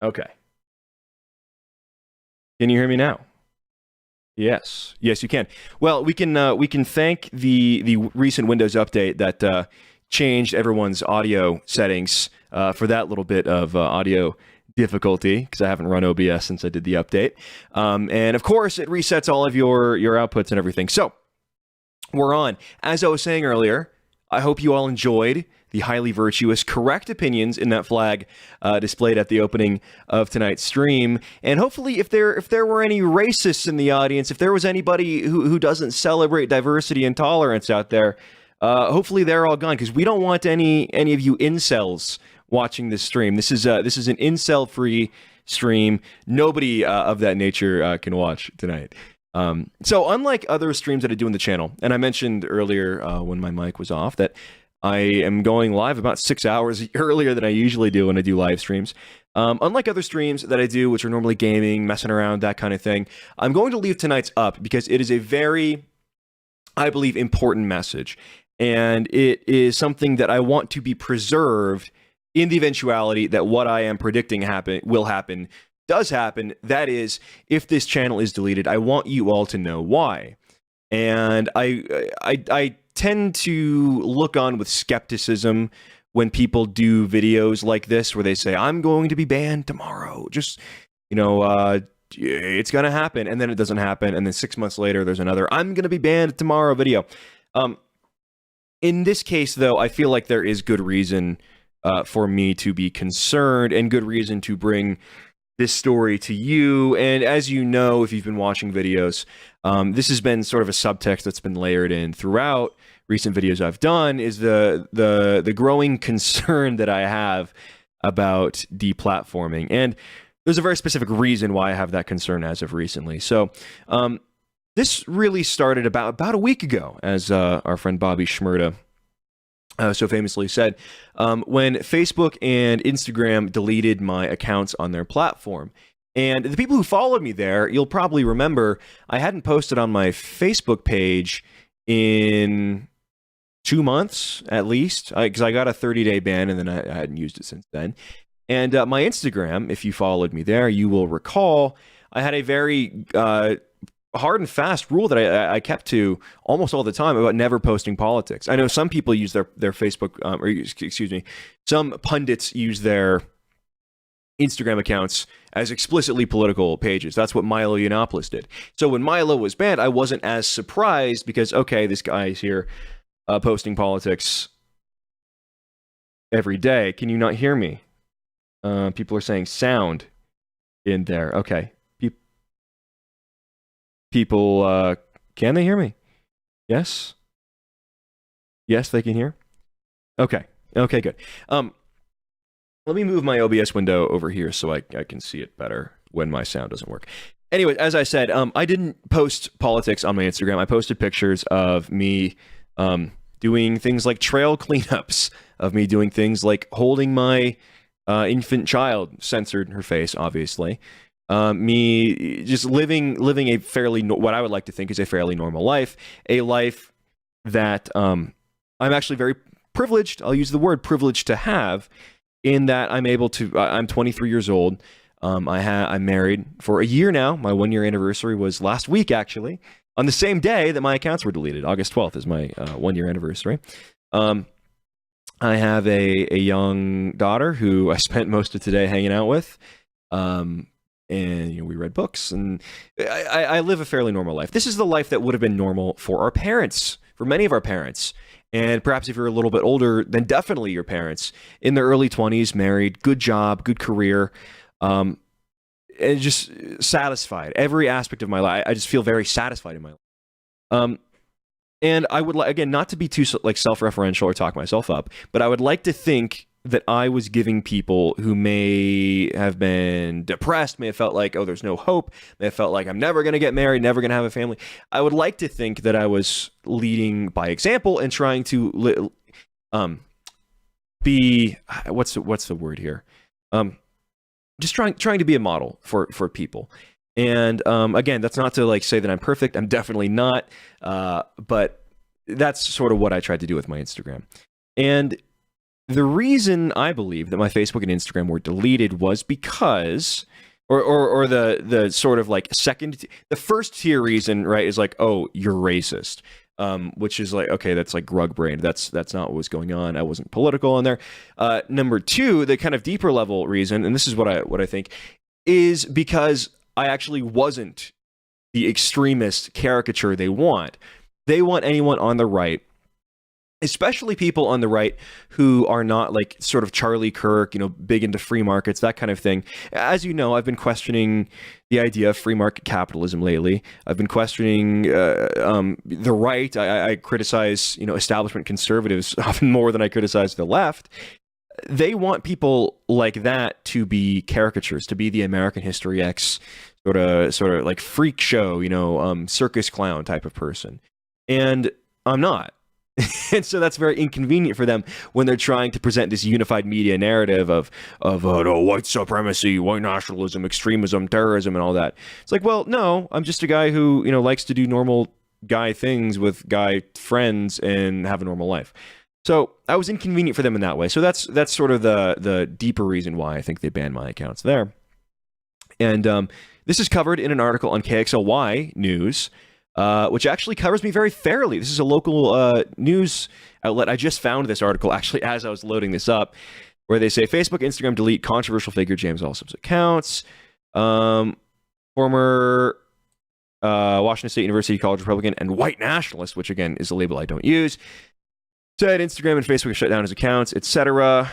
Okay. Can you hear me now? Yes. Yes, you can. Well, we can thank the recent Windows update that changed everyone's audio settings for that little bit of audio difficulty because I haven't run OBS since I did the update. And of course, it resets all of your outputs and everything. So we're on. As I was saying earlier, I hope you all enjoyed the highly virtuous, correct opinions in that flag displayed at the opening of tonight's stream. And hopefully, if there were any racists in the audience, if there was anybody who doesn't celebrate diversity and tolerance out there, hopefully they're all gone because we don't want any of you incels watching this stream. This is an incel-free stream. Nobody of that nature can watch tonight. So unlike other streams that I do in the channel, and I mentioned earlier when my mic was off that I am going live about 6 hours earlier than I usually do when I do live streams. Unlike other streams that I do, which are normally gaming, messing around, that kind of thing, I'm going to leave tonight's up because it is a very, I believe, important message. And it is something that I want to be preserved in the eventuality that what I am predicting does happen. That is, if this channel is deleted, I want you all to know why. And I tend to look on with skepticism when people do videos like this where they say, I'm going to be banned tomorrow. Just, it's going to happen. And then it doesn't happen. And then 6 months later, there's another, I'm going to be banned tomorrow video. In this case, though, I feel like there is good reason for me to be concerned and good reason to bring this story to you. And as you know, if you've been watching videos, this has been sort of a subtext that's been layered in throughout recent videos I've done, is the growing concern that I have about deplatforming. And there's a very specific reason why I have that concern as of recently. So this really started about a week ago, as our friend Bobby Shmurda so famously said, when Facebook and Instagram deleted my accounts on their platform. And the people who followed me there, you'll probably remember, I hadn't posted on my Facebook page in 2 months, at least, because I got a 30-day ban, and then I hadn't used it since then. And my Instagram, if you followed me there, you will recall, I had a very hard and fast rule that I kept to almost all the time about never posting politics. I know some people use their Facebook, some pundits use their Instagram accounts as explicitly political pages. That's what Milo Yiannopoulos did. So when Milo was banned, I wasn't as surprised because, okay, this guy is here posting politics every day. Can you not hear me? People are saying sound in there. Okay. People, can they hear me? Yes? Yes, they can hear? Okay. Okay, good. Let me move my OBS window over here so I can see it better when my sound doesn't work. Anyway, as I said, I didn't post politics on my Instagram. I posted pictures of me doing things like trail cleanups, of me doing things like holding my infant child, censored her face, obviously. Me just living a fairly, what I would like to think is a fairly normal life, a life that I'm actually very privileged, I'll use the word privileged to have, in that I'm able to, I'm 23 years old, I'm married for a year now. My 1-year anniversary was last week, actually, on the same day that my accounts were deleted. August 12th is my 1-year anniversary. I have a young daughter who I spent most of today hanging out with. And we read books, and I live a fairly normal life. This is the life that would have been normal for our parents, for many of our parents. And perhaps if you're a little bit older, then definitely your parents. In their early 20s, married, good job, good career, and just satisfied. Every aspect of my life, I just feel very satisfied in my life. And I would like, again, not to be too self-referential or talk myself up, but I would like to think that I was giving people who may have been depressed, may have felt like, oh, there's no hope, may have felt like I'm never going to get married, never going to have a family. I would like to think that I was leading by example and trying to be, what's the word here? Just trying to be a model for people. And again, that's not to say that I'm perfect. I'm definitely not. But that's sort of what I tried to do with my Instagram. And the reason I believe that my Facebook and Instagram were deleted was because, or the sort of like the first tier reason, right, is like, oh, you're racist. Which is like, okay, that's like grug brained. That's not what was going on. I wasn't political on there. Number two, the kind of deeper level reason, and this is what I think, is because I actually wasn't the extremist caricature they want. They want anyone on the right, especially people on the right who are not like sort of Charlie Kirk, big into free markets, that kind of thing. As you know, I've been questioning the idea of free market capitalism lately. I've been questioning the right. I criticize, establishment conservatives often more than I criticize the left. They want people like that to be caricatures, to be the American History X sort of like freak show, circus clown type of person. And I'm not. And so that's very inconvenient for them when they're trying to present this unified media narrative of white supremacy, white nationalism, extremism, terrorism, and all that. It's like, well, no, I'm just a guy who, likes to do normal guy things with guy friends and have a normal life. So I was inconvenient for them in that way. So that's sort of the deeper reason why I think they banned my accounts there. And this is covered in an article on KXLY News, which actually covers me very fairly. This is a local news outlet. I just found this article actually as I was loading this up, where they say Facebook, Instagram delete controversial figure James Allsup's accounts. Former Washington State University College Republican and white nationalist, which again is a label I don't use, said Instagram and Facebook shut down his accounts, etc.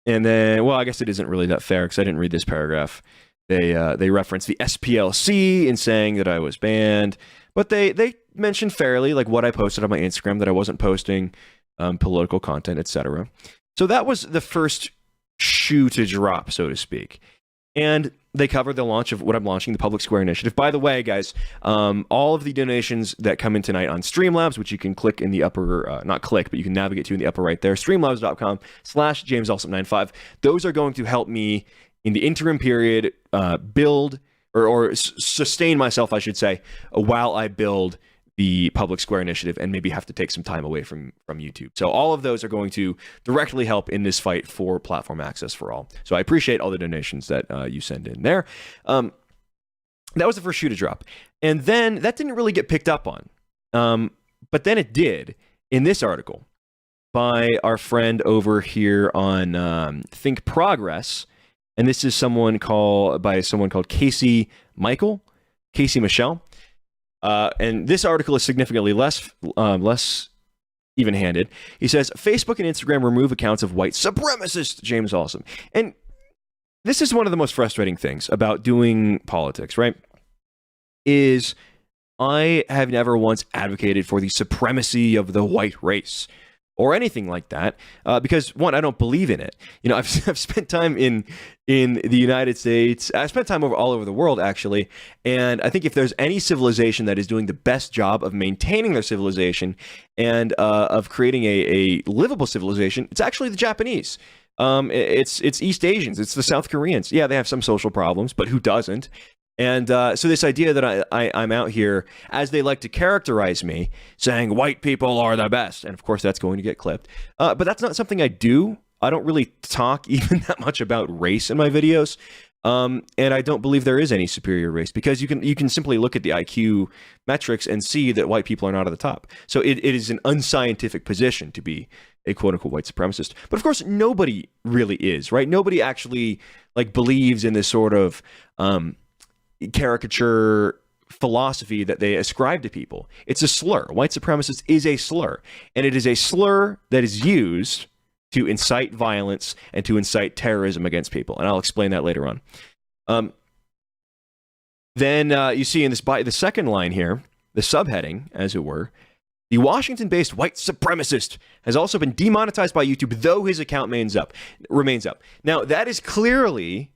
And then, well, I guess it isn't really that fair because I didn't read this paragraph. They referenced the SPLC in saying that I was banned, but they mentioned fairly like what I posted on my Instagram, that I wasn't posting political content, etc. So that was the first shoe to drop, so to speak. And they covered the launch of what I'm launching, the Public Square Initiative. By the way, guys, all of the donations that come in tonight on Streamlabs, which you can click in the upper, not click, but you can navigate to in the upper right there, streamlabs.com/JamesAllsup95. Those are going to help me in the interim period, build or sustain myself, I should say, while I build the Public Square Initiative and maybe have to take some time away from YouTube. So all of those are going to directly help in this fight for platform access for all. So I appreciate all the donations that you send in there. That was the first shoe to drop. And then that didn't really get picked up on. But then it did in this article by our friend over here on Think Progress. And this is someone called Casey Michelle. And this article is significantly less even-handed. He says, Facebook and Instagram remove accounts of white supremacist James Allsup. And this is one of the most frustrating things about doing politics, right? Is I have never once advocated for the supremacy of the white race or anything like that, because one, I don't believe in it. I've spent time in the United States. I've spent time all over the world, actually, and I think if there's any civilization that is doing the best job of maintaining their civilization and of creating a livable civilization, it's actually the Japanese. It's East Asians. It's the South Koreans. Yeah, they have some social problems, but who doesn't? And so this idea that I'm out here, as they like to characterize me, saying white people are the best. And of course, that's going to get clipped. But that's not something I do. I don't really talk even that much about race in my videos. And I don't believe there is any superior race, because you can simply look at the IQ metrics and see that white people are not at the top. So it is an unscientific position to be a quote-unquote white supremacist. But of course, nobody really is, right? Nobody actually believes in this sort of caricature philosophy that they ascribe to people. It's a slur. White supremacist is a slur, and it is a slur that is used to incite violence and to incite terrorism against people, and I'll explain that later on. Then you see in the second line here, the subheading, as it were, the Washington-based white supremacist has also been demonetized by YouTube, though his account remains up. Now, that is clearly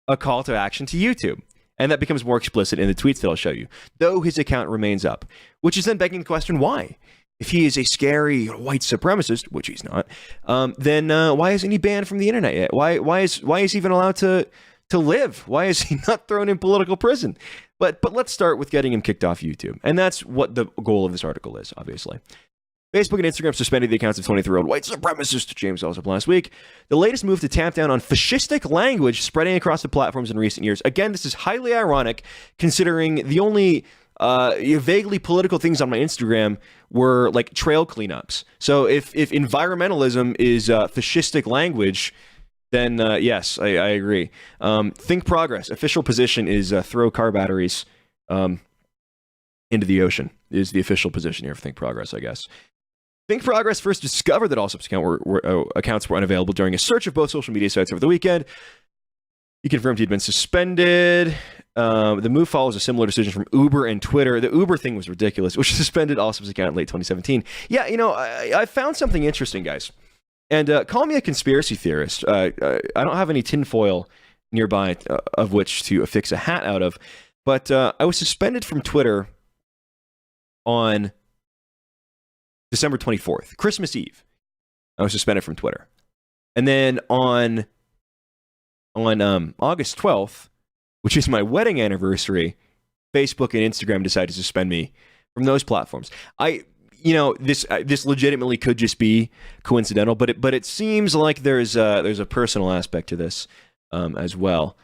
a call to action to YouTube. And that becomes more explicit in the tweets that I'll show you. Though his account remains up, which is then begging the question, why? If he is a scary white supremacist, which he's not, then why isn't he banned from the internet yet? Why is he even allowed to live? Why is he not thrown in political prison? But let's start with getting him kicked off YouTube. And that's what the goal of this article is, obviously. Facebook and Instagram suspended the accounts of 23-year-old white supremacist James Allsup last week. The latest move to tamp down on fascistic language spreading across the platforms in recent years. Again, this is highly ironic considering the only vaguely political things on my Instagram were like trail cleanups. So if environmentalism is fascistic language, then yes, I agree. Think Progress. Official position is throw car batteries into the ocean is the official position here of Think Progress, I guess. Think Progress first discovered that Allsup's accounts were unavailable during a search of both social media sites over the weekend. He confirmed he'd been suspended. The move follows a similar decision from Uber and Twitter. The Uber thing was ridiculous, which suspended Allsup's account in late 2017. Yeah, I found something interesting, guys. And call me a conspiracy theorist. I don't have any tinfoil nearby of which to affix a hat out of. But I was suspended from Twitter on December 24th, Christmas Eve. I was suspended from Twitter. And then on August 12th, which is my wedding anniversary, Facebook and Instagram decided to suspend me from those platforms. This legitimately could just be coincidental, but it seems like there's a personal aspect to this as well.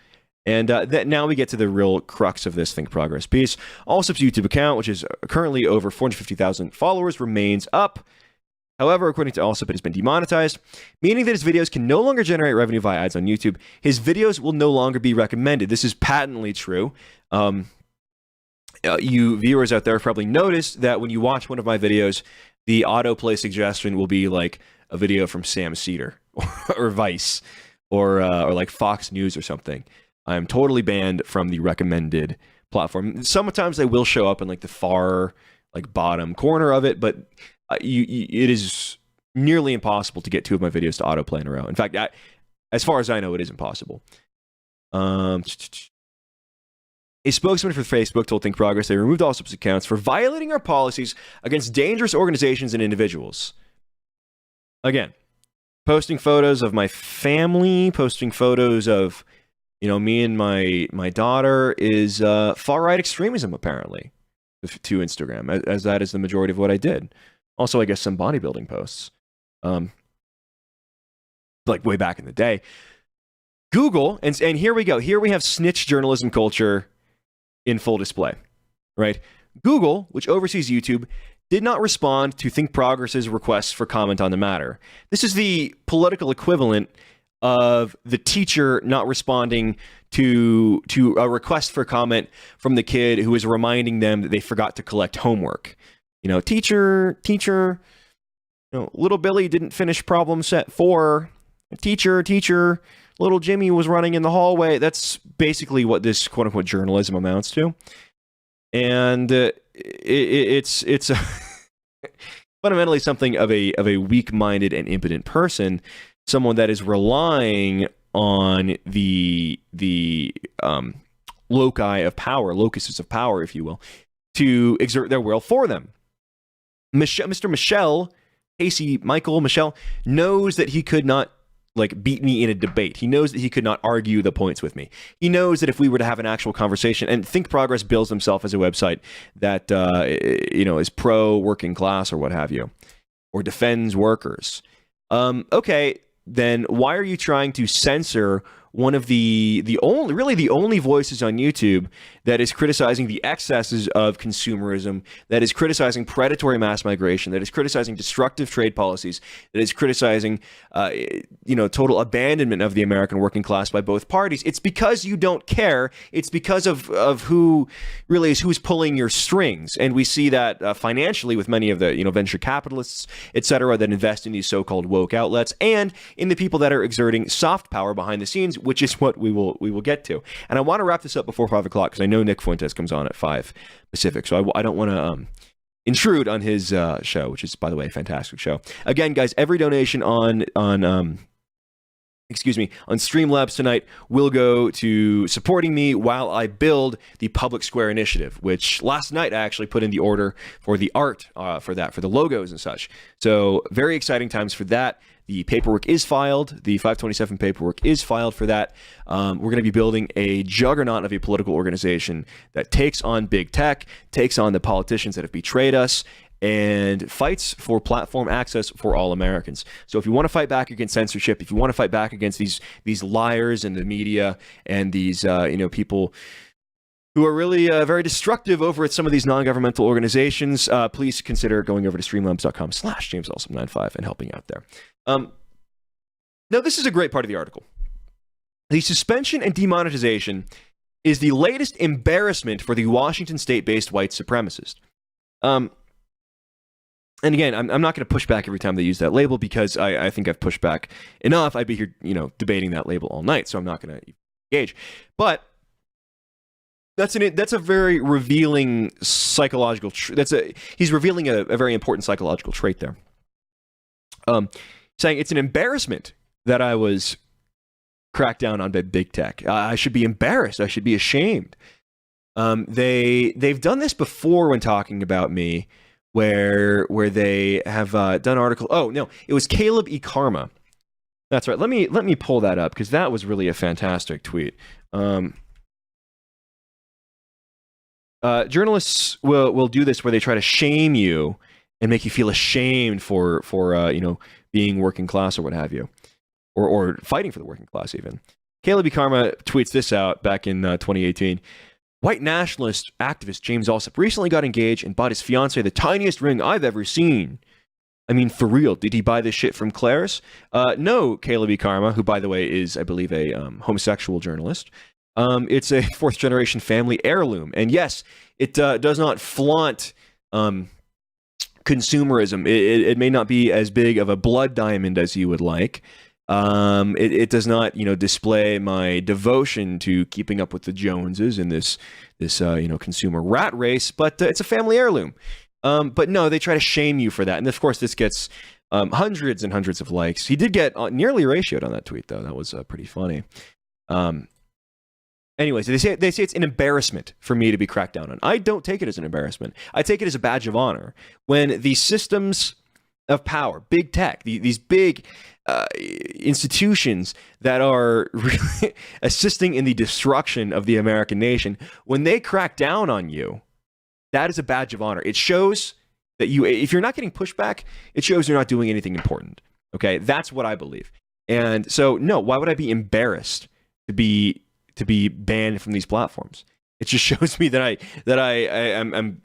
And that now we get to the real crux of this Think Progress piece. Allsup's YouTube account, which is currently over 450,000 followers, remains up. However, according to Allsup, it has been demonetized, meaning that his videos can no longer generate revenue via ads on YouTube. His videos will no longer be recommended. This is patently true. You viewers out there have probably noticed that when you watch one of my videos, the autoplay suggestion will be like a video from Sam Cedar or Vice or like Fox News or something. I'm totally banned from the recommended platform. Sometimes they will show up in like the far like bottom corner of it, but it is nearly impossible to get two of my videos to autoplay in a row. In fact, as far as I know, it is impossible. A spokesman for Facebook told Think Progress they removed Allsup's accounts for violating our policies against dangerous organizations and individuals. Again, posting photos of my family, posting photos of me and my daughter is far-right extremism, apparently, to Instagram, as that is the majority of what I did. Also, I guess some bodybuilding posts, like way back in the day. Google, and here we go. Here we have snitch journalism culture in full display, right? Google, which oversees YouTube, did not respond to Think Progress's requests for comment on the matter. This is the political equivalent of the teacher not responding to a request for comment from the kid who is reminding them that they forgot to collect homework. Teacher, little Billy didn't finish problem set 4. Teacher, little Jimmy was running in the hallway. That's basically what this quote unquote journalism amounts to. And it's fundamentally something of a weak-minded and impotent person, someone that is relying on the loci of power, locuses of power, if you will, to exert their will for them. Mr. Michel, Michael Michel, knows that he could not beat me in a debate. He knows that he could not argue the points with me. He knows that if we were to have an actual conversation, and Think Progress bills himself as a website that is pro working class or what have you, or defends workers. Okay, then why are you trying to censor one of the only voices on YouTube that is criticizing the excesses of consumerism, that is criticizing predatory mass migration, that is criticizing destructive trade policies, that is criticizing total abandonment of the American working class by both parties? It's because you don't care. It's because of who's pulling your strings. And we see that financially with many of the venture capitalists, etc., that invest in these so-called woke outlets, and in the people that are exerting soft power behind the scenes, which is what we will get to. And I want to wrap this up before 5 o'clock because I know Nick Fuentes comes on at 5 Pacific, so I don't want to intrude on his show, which is, by the way, a fantastic show. Again, guys, every donation on Streamlabs tonight will go to supporting me while I build the Public Square Initiative, which last night I actually put in the order for the art for the logos and such. So very exciting times for that. The paperwork is filed. The 527 paperwork is filed for that. We're going to be building a juggernaut of a political organization that takes on big tech, takes on the politicians that have betrayed us, and fights for platform access for all Americans. So if you want to fight back against censorship, if you want to fight back against these liars in the media and these people who are really very destructive over at some of these non-governmental organizations, please consider going over to streamlabs.com/JamesAllsup95 and helping out there. Now, this is a great part of the article. The suspension and demonetization is the latest embarrassment for the Washington state-based white supremacist. And again, I'm not going to push back every time they use that label because I think I've pushed back enough. I'd be here, debating that label all night, so I'm not going to engage. But that's a very revealing psychological. He's revealing a very important psychological trait there. Saying it's an embarrassment that I was cracked down on by big tech. I should be embarrassed. I should be ashamed. They've done this before when talking about me. Where they have done article. Oh no, it was Caleb E. Karma. That's right. Let me pull that up because that was really a fantastic tweet. Journalists will do this where they try to shame you and make you feel ashamed for being working class or what have you, or fighting for the working class even. Caleb E. Karma tweets this out back in 2018. White nationalist activist James Allsup recently got engaged and bought his fiancée the tiniest ring I've ever seen. I mean, for real, did he buy this shit from Claire's? No, Caleb E. Karma, who, by the way, is, I believe, a homosexual journalist. It's a fourth-generation family heirloom. And yes, it does not flaunt consumerism. It may not be as big of a blood diamond as you would like. It does not, display my devotion to keeping up with the Joneses in this consumer rat race, but it's a family heirloom. But no, they try to shame you for that. And of course, this gets hundreds and hundreds of likes. He did get nearly ratioed on that tweet, though. That was pretty funny. Anyways, they say it's an embarrassment for me to be cracked down on. I don't take it as an embarrassment. I take it as a badge of honor. When the systems of power, big tech, these big institutions that are really assisting in the destruction of the American nation, when they crack down on you, that is a badge of honor. It shows that if you're not getting pushback, it shows you're not doing anything important. Okay, that's what I believe. And so, no, why would I be embarrassed to be banned from these platforms? It just shows me that I'm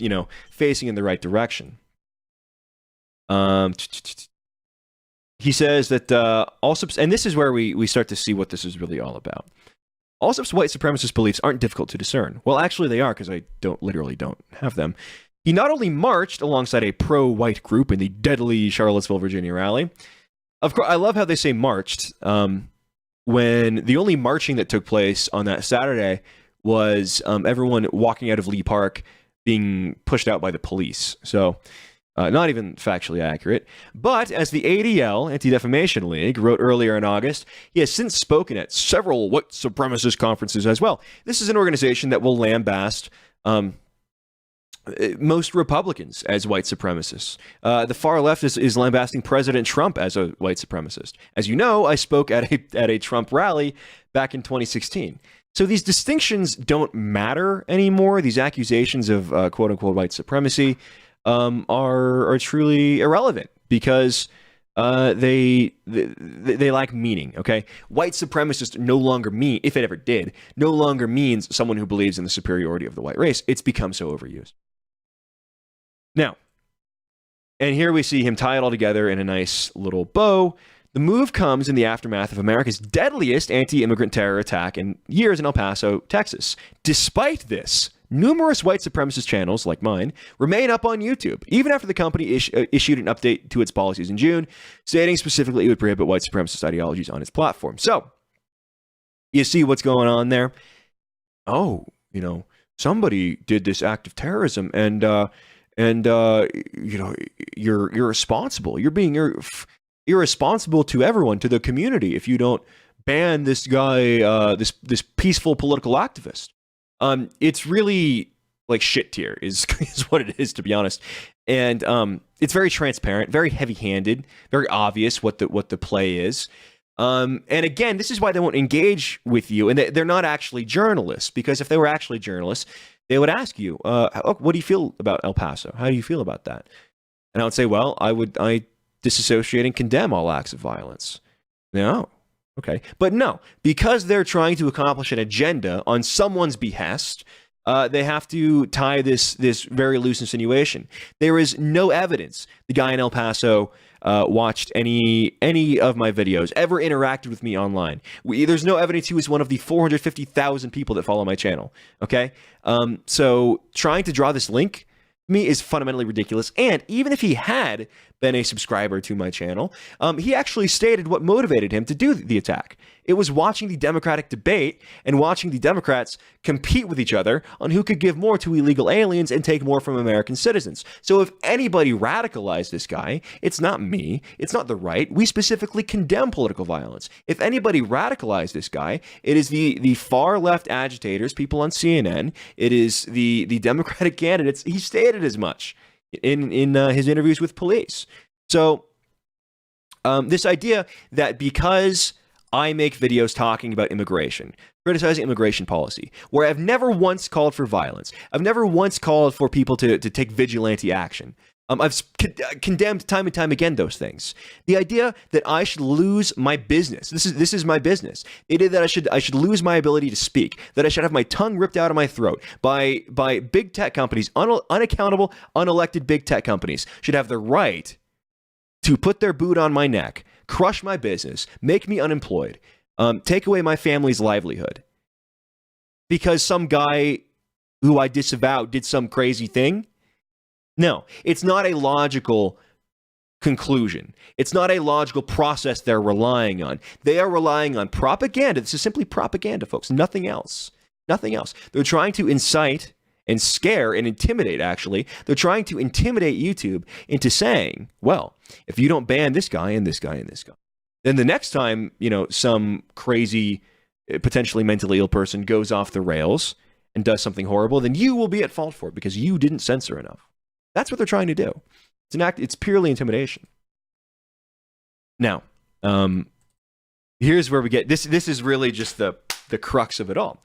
facing in the right direction. He says that Allsup's, and this is where we start to see what this is really all about. Allsup's white supremacist beliefs aren't difficult to discern. Well, actually they are, because I literally don't have them. He not only marched alongside a pro-white group in the deadly Charlottesville, Virginia rally. Of course, I love how they say marched, when the only marching that took place on that Saturday was everyone walking out of Lee Park being pushed out by the police. So not even factually accurate. But as the ADL, Anti-Defamation League, wrote earlier in August, he has since spoken at several white supremacist conferences as well. This is an organization that will lambaste most Republicans as white supremacists. The far left is lambasting President Trump as a white supremacist. As you know, I spoke at a Trump rally back in 2016. So these distinctions don't matter anymore. These accusations of quote-unquote white supremacy are truly irrelevant because they lack meaning. Okay, white supremacist no longer mean, if it ever did, no longer means someone who believes in the superiority of the white race. It's become so overused. Now, and here we see him tie it all together in a nice little bow. The move comes in the aftermath of America's deadliest anti-immigrant terror attack in years in El Paso, Texas. Despite this, numerous white supremacist channels, like mine, remain up on YouTube, even after the company issued an update to its policies in June, stating specifically it would prohibit white supremacist ideologies on its platform. So, you see what's going on there? Oh, somebody did this act of terrorism, and you're responsible. You're being irresponsible to everyone, to the community, if you don't ban this guy, this peaceful political activist. It's really like shit tier is what it is, to be honest. And it's very transparent, very heavy-handed, very obvious what the play is. And again, this is why they won't engage with you. And they're not actually journalists, because if they were actually journalists, they would ask you, what do you feel about El Paso? How do you feel about that? And I would say, well, I disassociate and condemn all acts of violence. No. Okay. But no, because they're trying to accomplish an agenda on someone's behest, they have to tie this very loose insinuation. There is no evidence the guy in El Paso watched any of my videos, ever interacted with me online. There's no evidence he was one of the 450,000 people that follow my channel. Okay? So trying to draw this link to me is fundamentally ridiculous. And even if he had been a subscriber to my channel, he actually stated what motivated him to do the attack. It was watching the Democratic debate and watching the Democrats compete with each other on who could give more to illegal aliens and take more from American citizens. So if anybody radicalized this guy, it's not me, it's not the right. We specifically condemn political violence. If anybody radicalized this guy, it is the far left agitators, people on CNN, it is the Democratic candidates. He stated as much in his interviews with police. So this idea that because I make videos talking about immigration, criticizing immigration policy, where I've never once called for violence, I've never once called for people to take vigilante action. I've condemned time and time again those things. The idea that I should lose my business, this is my business. The idea that I should lose my ability to speak, that I should have my tongue ripped out of my throat by big tech companies, unaccountable, unelected big tech companies, should have the right to put their boot on my neck, crush my business, make me unemployed, take away my family's livelihood because some guy who I disavow did some crazy thing. No, it's not a logical conclusion. It's not a logical process they're relying on. They are relying on propaganda. This is simply propaganda, folks. Nothing else. Nothing else. They're trying to incite and scare and intimidate, actually. They're trying to intimidate YouTube into saying, well, if you don't ban this guy and this guy and this guy, then the next time, some crazy, potentially mentally ill person goes off the rails and does something horrible, then you will be at fault for it because you didn't censor enough. That's what they're trying to do. It's purely intimidation. Now, here's where we get this is really just the crux of it all.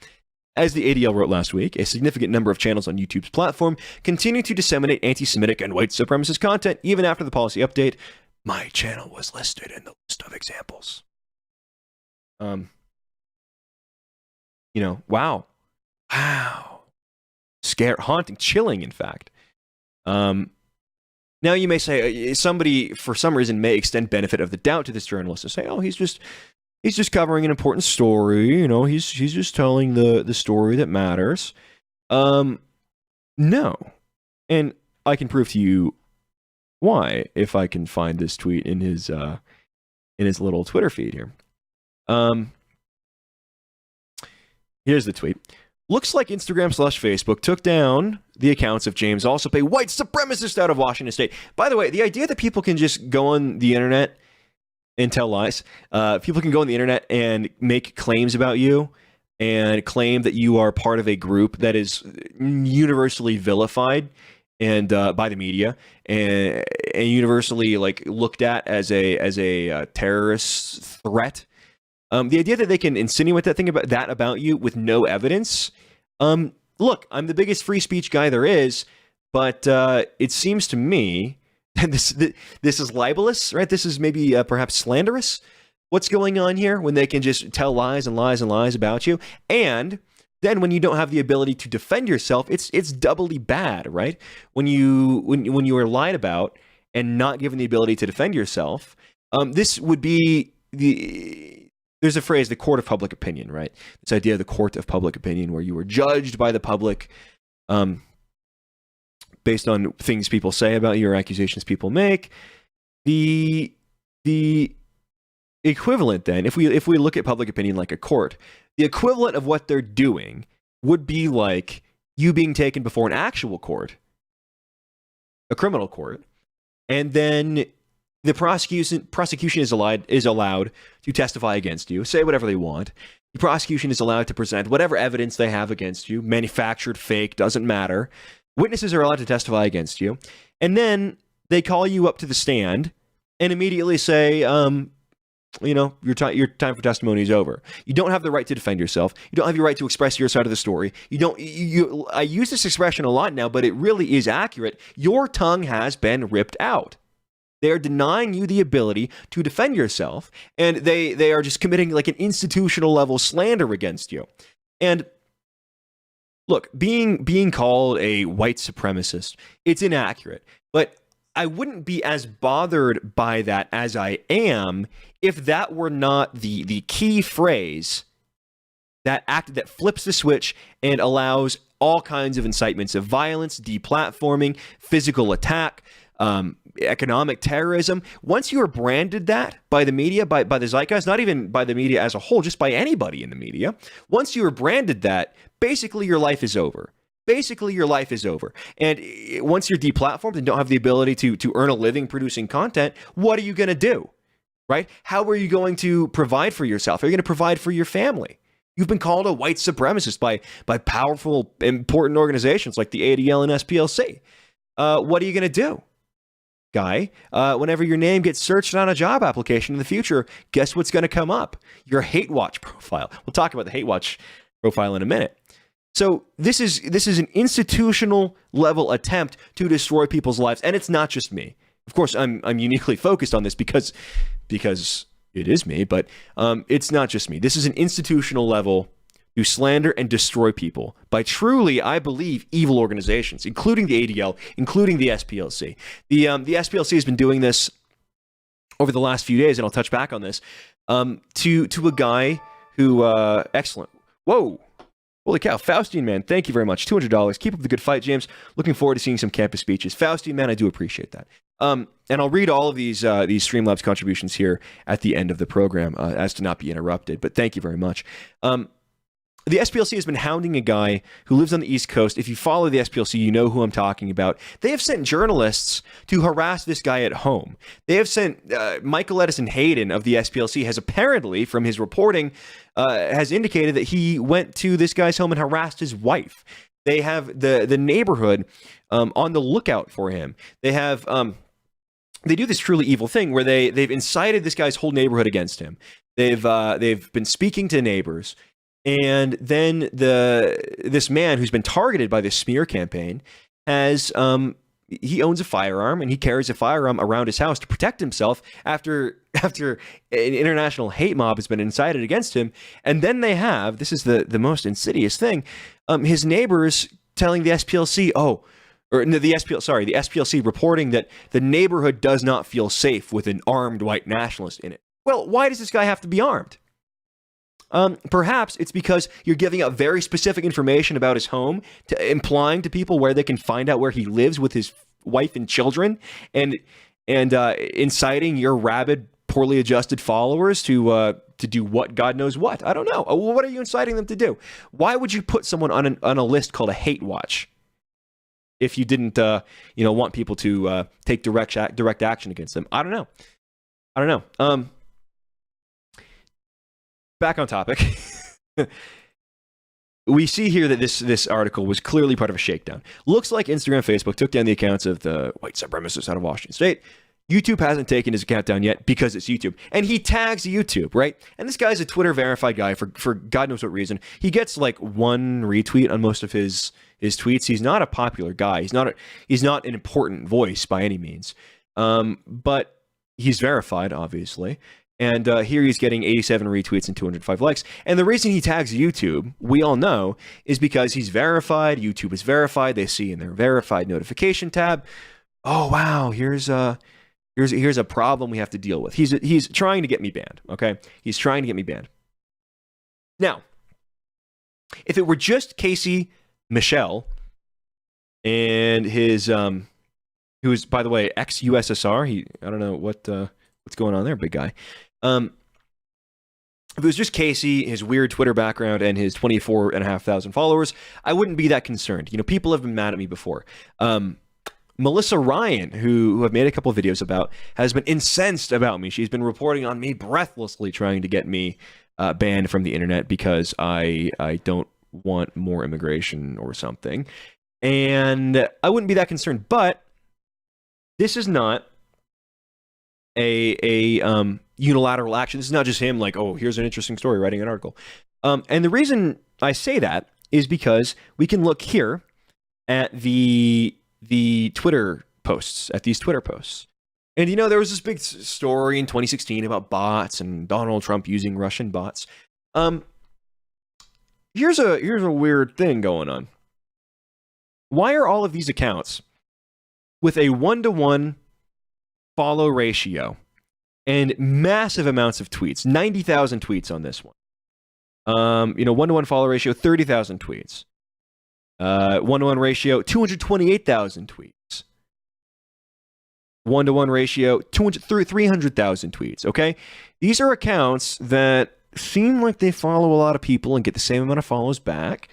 As the ADL wrote last week, a significant number of channels on YouTube's platform continue to disseminate anti-Semitic and white supremacist content even after the policy update. My channel was listed in the list of examples. Wow. Scare, haunting, chilling, in fact. Now you may say somebody, for some reason, may extend benefit of the doubt to this journalist and say, oh, he's just covering an important story. He's just telling the story that matters. No. And I can prove to you why if I can find this tweet in his little Twitter feed here. Here's the tweet. Looks like Instagram/Facebook took down the accounts of James Allsup, a white supremacist out of Washington State. By the way, the idea that people can just go on the internet and tell lies, people can go on the internet and make claims about you and claim that you are part of a group that is universally vilified and by the media and universally looked at as a terrorist threat. The idea that they can insinuate that about you with no evidence. Look, I'm the biggest free speech guy there is, but it seems to me that this is libelous, right? This is maybe perhaps slanderous. What's going on here when they can just tell lies and lies and lies about you? And then when you don't have the ability to defend yourself, it's doubly bad, right? When you are lied about and not given the ability to defend yourself, this would be there's a phrase, the court of public opinion, right? This idea of the court of public opinion where you are judged by the public based on things people say about you or accusations people make. The equivalent then, if we look at public opinion like a court, the equivalent of what they're doing would be like you being taken before an actual court, a criminal court, and then the prosecution is allowed to testify against you, say whatever they want. The prosecution is allowed to present whatever evidence they have against you, manufactured, fake, doesn't matter. Witnesses are allowed to testify against you. And then they call you up to the stand and immediately say, your time for testimony is over. You don't have the right to defend yourself. You don't have your right to express your side of the story. I use this expression a lot now, but it really is accurate. Your tongue has been ripped out. They're denying you the ability to defend yourself, and they are just committing like an institutional level slander against you. And look, being called a white supremacist, it's inaccurate, but I wouldn't be as bothered by that as I am if that were not the key phrase that flips the switch and allows all kinds of incitements of violence, deplatforming, physical attack, economic terrorism. Once you are branded that by the media, by the zeitgeist, not even by the media as a whole, just by anybody in the media, once you are branded that, basically your life is over. Basically, your life is over. And once you're deplatformed and don't have the ability to earn a living producing content, what are you going to do? Right? How are you going to provide for yourself? Are you going to provide for your family? You've been called a white supremacist by powerful, important organizations like the ADL and SPLC. What are you going to do, guy? Whenever your name gets searched on a job application in the future, guess what's going to come up? Your hate watch profile. We'll talk about the hate watch profile in a minute. So this is an institutional level attempt to destroy people's lives, and it's not just me. Of course, I'm uniquely focused on this because it is me, but it's not just me. This is an institutional level to slander and destroy people by truly, I believe, evil organizations, including the ADL, including the SPLC. The SPLC has been doing this over the last few days, and I'll touch back on this, to a guy who, excellent. Whoa. Holy cow, Faustine, man, thank you very much. $200. Keep up the good fight, James. Looking forward to seeing some campus speeches. Faustine, man, I do appreciate that. And I'll read all of these Streamlabs contributions here at the end of the program as to not be interrupted, but thank you very much. The SPLC has been hounding a guy who lives on the East Coast. If you follow the SPLC, you know who I'm talking about. They have sent journalists to harass this guy at home. They have sent Michael Edison Hayden of the SPLC has apparently, from his reporting, has indicated that he went to this guy's home and harassed his wife. They have the neighborhood on the lookout for him. They have they do this truly evil thing where they've incited this guy's whole neighborhood against him. They've been speaking to neighbors. And then this man who's been targeted by this smear campaign has he owns a firearm and he carries a firearm around his house to protect himself after an international hate mob has been incited against him. And then they have, this is the most insidious thing, his neighbors telling the SPLC, the SPLC reporting that the neighborhood does not feel safe with an armed white nationalist in it. Well, why does this guy have to be armed? Perhaps it's because you're giving out very specific information about his home, implying to people where they can find out where he lives with his wife and children, and inciting your rabid, poorly adjusted followers to do what God knows what. I don't know. What are you inciting them to do? Why would you put someone on a list called a hate watch if you didn't want people to take direct action against them? I don't know. Back on topic. We see here that this article was clearly part of a shakedown. Looks like Instagram, Facebook took down the accounts of the white supremacists out of Washington State. YouTube hasn't taken his account down yet because it's YouTube. And he tags YouTube, right? And this guy's a Twitter verified guy for God knows what reason. He gets like one retweet on most of his tweets. He's not a popular guy. He's not an important voice by any means. But he's verified, obviously. And here he's getting 87 retweets and 205 likes. And the reason he tags YouTube, we all know, is because he's verified. YouTube is verified. They see in their verified notification tab, oh, wow, here's a problem we have to deal with. He's trying to get me banned, okay? He's trying to get me banned. Now, if it were just Casey Michel and his, who is, by the way, ex-USSR, I don't know what's going on there, big guy. If it was just Casey, his weird Twitter background, and his 24,500 followers, I wouldn't be that concerned. People have been mad at me before. Melissa Ryan, who I've made a couple of videos about, has been incensed about me. She's been reporting on me breathlessly, trying to get me banned from the internet because I don't want more immigration or something. And I wouldn't be that concerned. But this is not a unilateral action. This is not just him like, oh, here's an interesting story, writing an article. And the reason I say that is because we can look here at the Twitter posts, at these Twitter posts. And, there was this big story in 2016 about bots and Donald Trump using Russian bots. Here's a weird thing going on. Why are all of these accounts with a 1-to-1 follow ratio and massive amounts of tweets, 90,000 tweets on this one? 1-to-1 follow ratio, 30,000 tweets. 1-to-1 ratio, 228,000 tweets. 1-to-1 ratio, 300,000 tweets, okay? These are accounts that seem like they follow a lot of people and get the same amount of follows back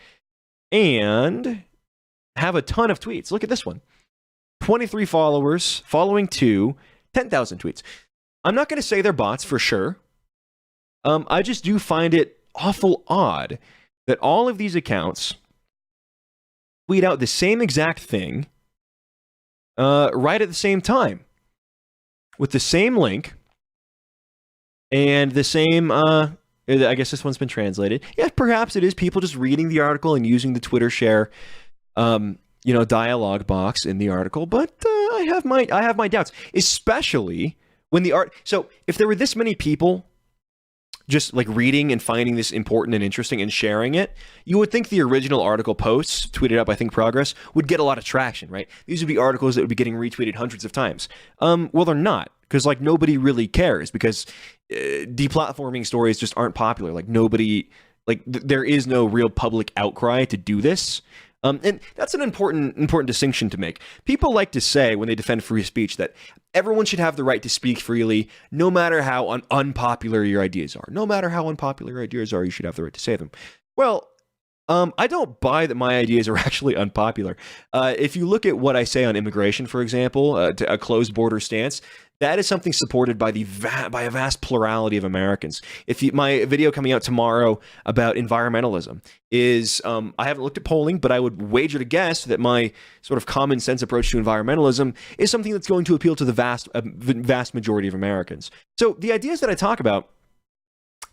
and have a ton of tweets. Look at this one. 23 followers following 10,000 tweets. I'm not going to say they're bots for sure. I just do find it awful odd that all of these accounts tweet out the same exact thing right at the same time with the same link and the same I guess this one's been translated. Yeah, perhaps it is people just reading the article and using the Twitter share dialogue box in the article, but I have my doubts, especially when so if there were this many people just like reading and finding this important and interesting and sharing it, you would think the original article posts tweeted out by Think Progress would get a lot of traction, right? These would be articles that would be getting retweeted hundreds of times. Well, they're not, because like nobody really cares, because deplatforming stories just aren't popular. Like nobody, there is no real public outcry to do this. And that's an important distinction to make. People like to say when they defend free speech that everyone should have the right to speak freely, no matter how unpopular your ideas are. No matter how unpopular your ideas are, you should have the right to say them. Well, I don't buy that my ideas are actually unpopular. If you look at what I say on immigration, for example, a closed border stance, that is something supported by by a vast plurality of Americans. My video coming out tomorrow about environmentalism is, I haven't looked at polling, but I would wager to guess that my sort of common sense approach to environmentalism is something that's going to appeal to the vast majority of Americans. So the ideas that I talk about,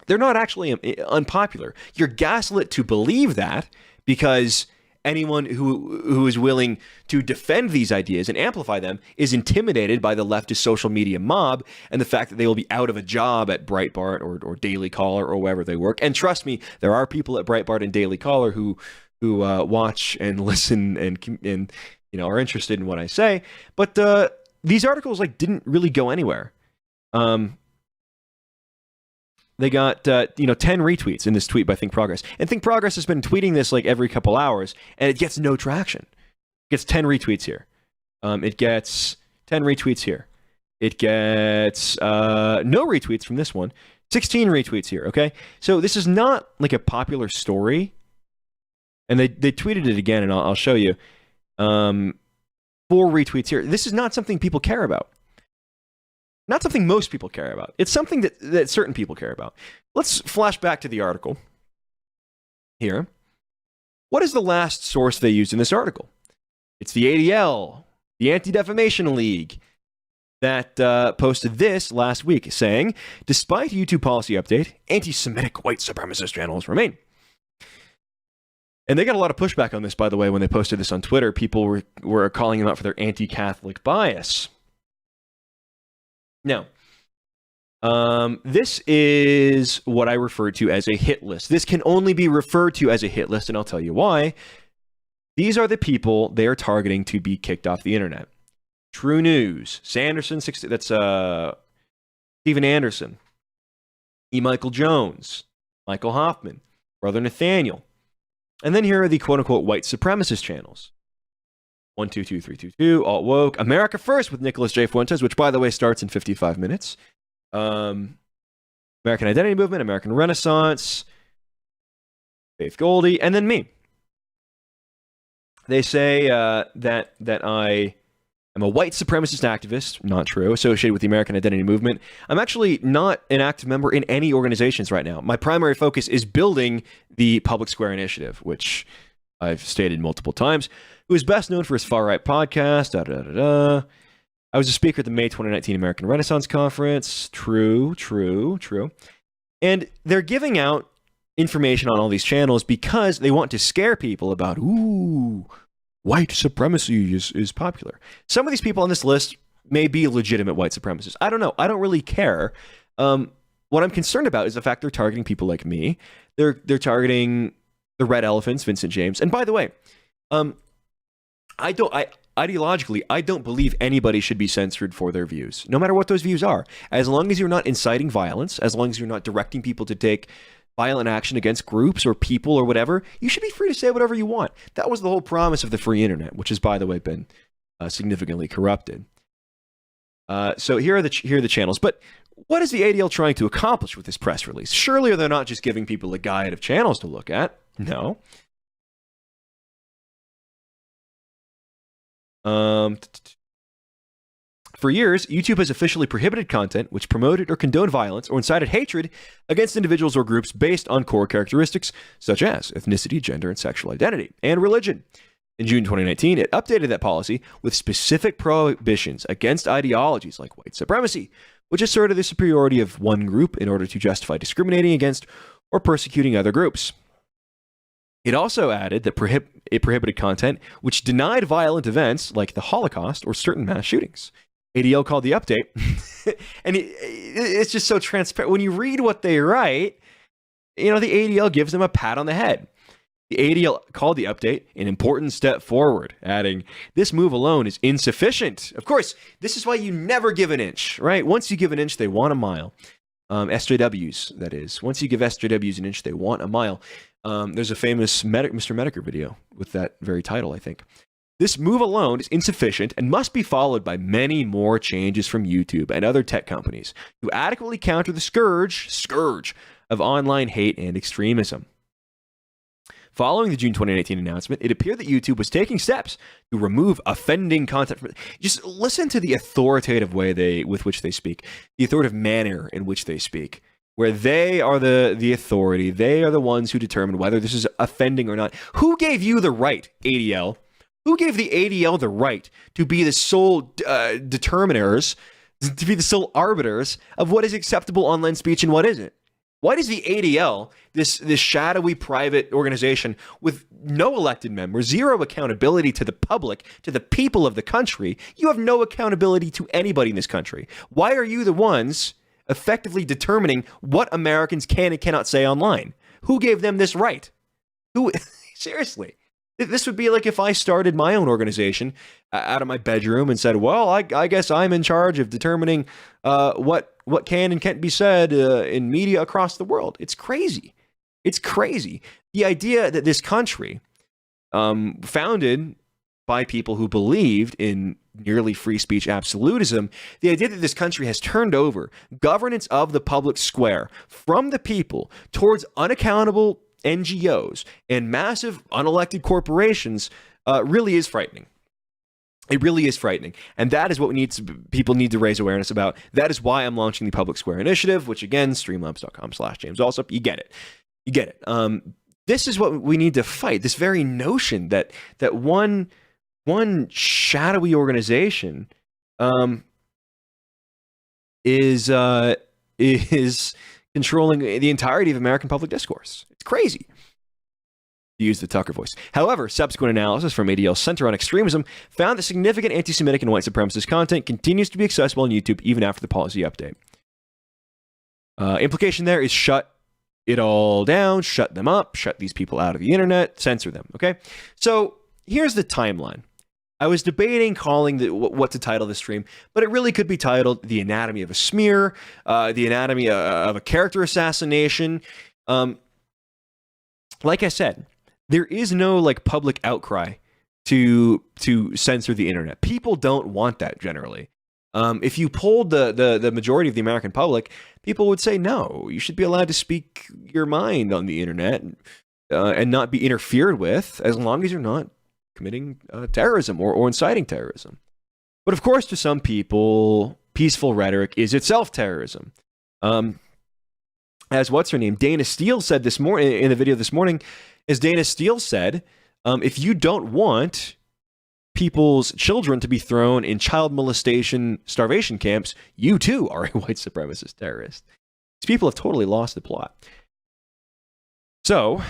they're not actually unpopular. You're gaslit to believe that because anyone who is willing to defend these ideas and amplify them is intimidated by the leftist social media mob and the fact that they will be out of a job at Breitbart or Daily Caller or wherever they work. And trust me, there are people at Breitbart and Daily Caller who watch and listen and are interested in what I say. But these articles didn't really go anywhere. They got 10 retweets in this tweet by Think Progress. And Think Progress has been tweeting this every couple hours, and it gets no traction. It gets 10 retweets here. It gets 10 retweets here. It gets no retweets from this one. 16 retweets here, okay? So this is not a popular story. And they tweeted it again, and I'll show you. 4 retweets here. This is not something people care about. Not something most people care about. It's something that certain people care about. Let's flash back to the article here. What is the last source they used in this article? It's the ADL, the Anti-Defamation League, that posted this last week saying, despite YouTube policy update, anti-Semitic white supremacist channels remain. And they got a lot of pushback on this, by the way, when they posted this on Twitter. People were calling them out for their anti-Catholic bias. Now, this is what I refer to as a hit list. This can only be referred to as a hit list, and I'll tell you why. These are the people they are targeting to be kicked off the internet. True News, Sanderson, that's Stephen Anderson, E. Michael Jones, Michael Hoffman, Brother Nathaniel. And then here are the quote-unquote white supremacist channels. 122322, Alt Woke, America First with Nicholas J. Fuentes, which, by the way, starts in 55 minutes. American Identity Movement, American Renaissance, Faith Goldie, and then me. They say that I am a white supremacist activist. Not true. Associated with the American Identity Movement. I'm actually not an active member in any organizations right now. My primary focus is building the Public Square Initiative, which I've stated multiple times, who is best known for his far-right podcast, I was a speaker at the May 2019 American Renaissance Conference. True. And they're giving out information on all these channels because they want to scare people about, ooh, white supremacy is popular. Some of these people on this list may be legitimate white supremacists. I don't know. I don't really care. What I'm concerned about is the fact they're targeting people like me. They're targeting the red elephants, Vincent James. And by the way, ideologically, I don't believe anybody should be censored for their views, no matter what those views are. As long as you're not inciting violence, as long as you're not directing people to take violent action against groups or people or whatever, you should be free to say whatever you want. That was the whole promise of the free internet, which has, by the way, been significantly corrupted. So here are the channels. But what is the ADL trying to accomplish with this press release? Surely they're not just giving people a guide of channels to look at. No. For years, YouTube has officially prohibited content which promoted or condoned violence or incited hatred against individuals or groups based on core characteristics such as ethnicity, gender, and sexual identity, and religion. In June 2019, it updated that policy with specific prohibitions against ideologies like white supremacy, which asserted the superiority of one group in order to justify discriminating against or persecuting other groups. It also added that it prohibited content which denied violent events like the Holocaust or certain mass shootings. ADL called the update, and it's just so transparent. When you read what they write, the ADL gives them a pat on the head. The ADL called the update an important step forward, adding, "This move alone is insufficient." Of course, this is why you never give an inch, right? Once you give an inch, they want a mile. SJWs, that is. Once you give SJWs an inch, they want a mile. There's a famous Mr. Medicare video with that very title, I think. This move alone is insufficient and must be followed by many more changes from YouTube and other tech companies to adequately counter the scourge of online hate and extremism. Following the June 2019 announcement, it appeared that YouTube was taking steps to remove offending content. Just listen to the authoritative way with which they speak, the authoritative manner in which they speak, where they are the authority. They are the ones who determine whether this is offending or not. Who gave you the right, ADL? Who gave the ADL the right to be the sole determiners, to be the sole arbiters of what is acceptable online speech and what isn't? Why does the ADL, this shadowy private organization with no elected members, zero accountability to the public, to the people of the country, you have no accountability to anybody in this country. Why are you the ones effectively determining what Americans can and cannot say online? Who gave them this right? Who? Seriously. This would be like if I started my own organization out of my bedroom and said, well, I guess I'm in charge of determining what can and can't be said in media across the world. It's crazy. It's crazy. The idea that this country, founded by people who believed in nearly free speech absolutism, the idea that this country has turned over governance of the public square from the people towards unaccountable NGOs and massive unelected corporations really is frightening. It really is frightening. And that is what people need to raise awareness about. That is why I'm launching the Public Square Initiative, which again, streamlabs.com/JamesAllsup. You get it. You get it. This is what we need to fight. This very notion that one shadowy organization is controlling the entirety of American public discourse. It's crazy. To use the Tucker voice. However, subsequent analysis from ADL's Center on Extremism found that significant anti-Semitic and white supremacist content continues to be accessible on YouTube even after the policy update. Implication there is shut it all down, shut them up, shut these people out of the internet, censor them, okay? So here's the timeline. I was debating calling what to title this stream, but it really could be titled The Anatomy of a Smear, The Anatomy of a Character Assassination. Like I said, there is no public outcry to censor the internet. People don't want that generally. If you polled the majority of the American public, people would say, no, you should be allowed to speak your mind on the internet and not be interfered with as long as you're not committing terrorism or inciting terrorism. But of course, to some people, peaceful rhetoric is itself terrorism. As what's her name, Dana Steele said this morning in the video this morning, as Dana Steele said, if you don't want people's children to be thrown in child molestation starvation camps, you too are a white supremacist terrorist. These people have totally lost the plot. So,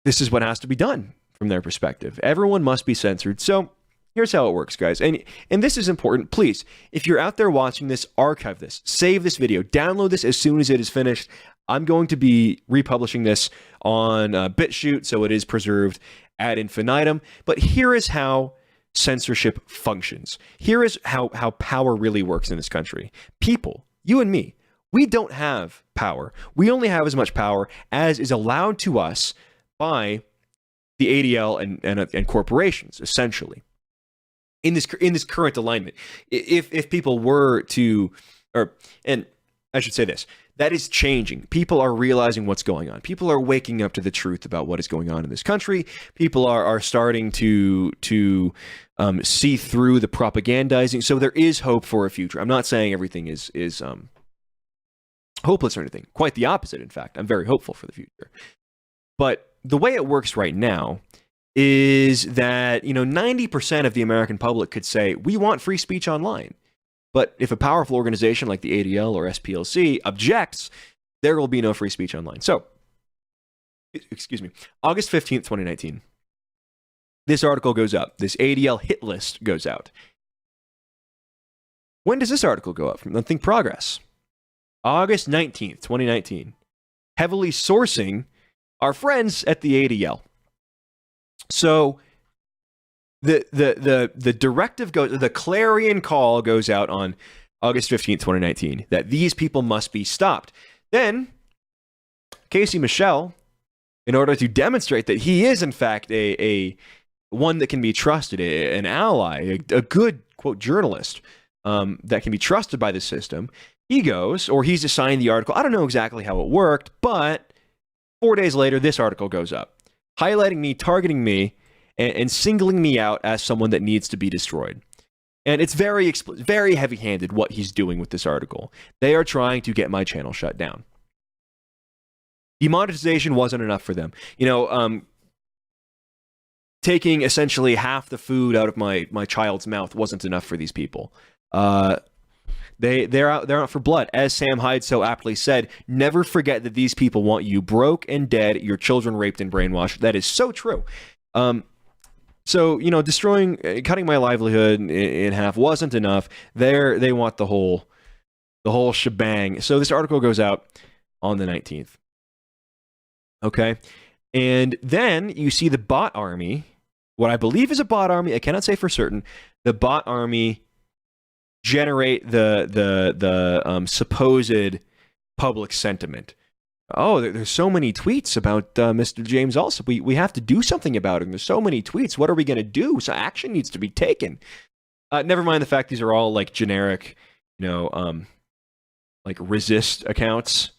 this is what has to be done from their perspective. Everyone must be censored. So, here's how it works, guys. And this is important. Please, if you're out there watching this, archive this. Save this video. Download this as soon as it is finished. I'm going to be republishing this on BitChute, so it is preserved ad infinitum. But here is how censorship functions. Here is how power really works in this country. People, you and me, we don't have power. We only have as much power as is allowed to us by the ADL and corporations, essentially. In this current alignment, if people were to, and I should say this, that is changing. People are realizing what's going on. People are waking up to the truth about what is going on in this country. People are starting to see through the propagandizing. So there is hope for a future. I'm not saying everything is hopeless or anything. Quite the opposite, in fact. I'm very hopeful for the future. But the way it works right now is that 90% of the American public could say, we want free speech online. But if a powerful organization like the ADL or SPLC objects, there will be no free speech online. So, excuse me, August 15th, 2019, this article goes up. This ADL hit list goes out. When does this article go up? From Think Progress. August 19th, 2019. Heavily sourcing our friends at the ADL. So the directive goes, the clarion call goes out on August 15th, 2019, that these people must be stopped. Then Casey Michel, in order to demonstrate that he is in fact a one that can be trusted, an ally, a good quote journalist that can be trusted by the system, he goes, or he's assigned the article. I don't know exactly how it worked, but 4 days later, this article goes up, highlighting me, targeting me, and singling me out as someone that needs to be destroyed. And it's very heavy-handed what he's doing with this article. They are trying to get my channel shut down. Demonetization wasn't enough for them. Taking essentially half the food out of my child's mouth wasn't enough for these people. They're out for blood. As Sam Hyde so aptly said, never forget that these people want you broke and dead, your children raped and brainwashed. That is so true. So, destroying, cutting my livelihood in half wasn't enough. They want the whole shebang. So this article goes out on the 19th. Okay. And then you see the bot army, what I believe is a bot army. I cannot say for certain. The bot army generate the supposed public sentiment. Oh, there's so many tweets about Mr. James Allsup. We have to do something about him. There's so many tweets. What are we going to do? So action needs to be taken. Never mind the fact these are all like generic, like resist accounts,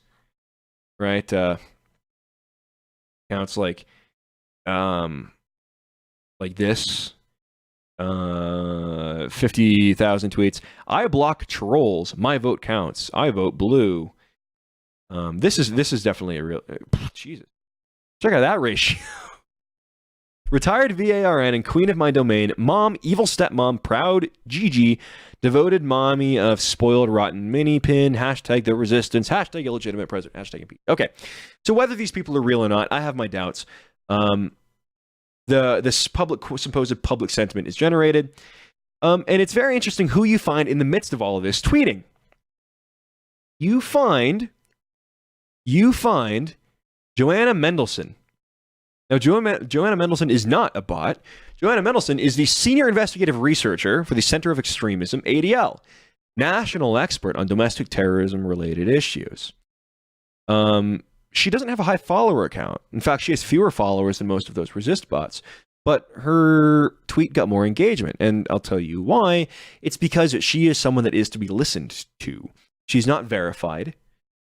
right? Accounts like this. 50,000 tweets. I block trolls. My vote counts. I vote blue. This is definitely a real Jesus. Check out that ratio. Retired VARN and queen of my domain, mom, evil stepmom, proud GG, devoted mommy of spoiled rotten mini pin, hashtag the resistance, hashtag illegitimate president, hashtag impeach. Okay, so whether these people are real or not, I have my doubts. This supposed public sentiment is generated, and it's very interesting who you find in the midst of all of this tweeting. You find Joanna Mendelson. Now, Joanna Mendelson is not a bot. Joanna Mendelson is the senior investigative researcher for the Center of Extremism, ADL, national expert on domestic terrorism-related issues. She doesn't have a high follower count. In fact, she has fewer followers than most of those resist bots. But her tweet got more engagement, and I'll tell you why. It's because she is someone that is to be listened to. She's not verified.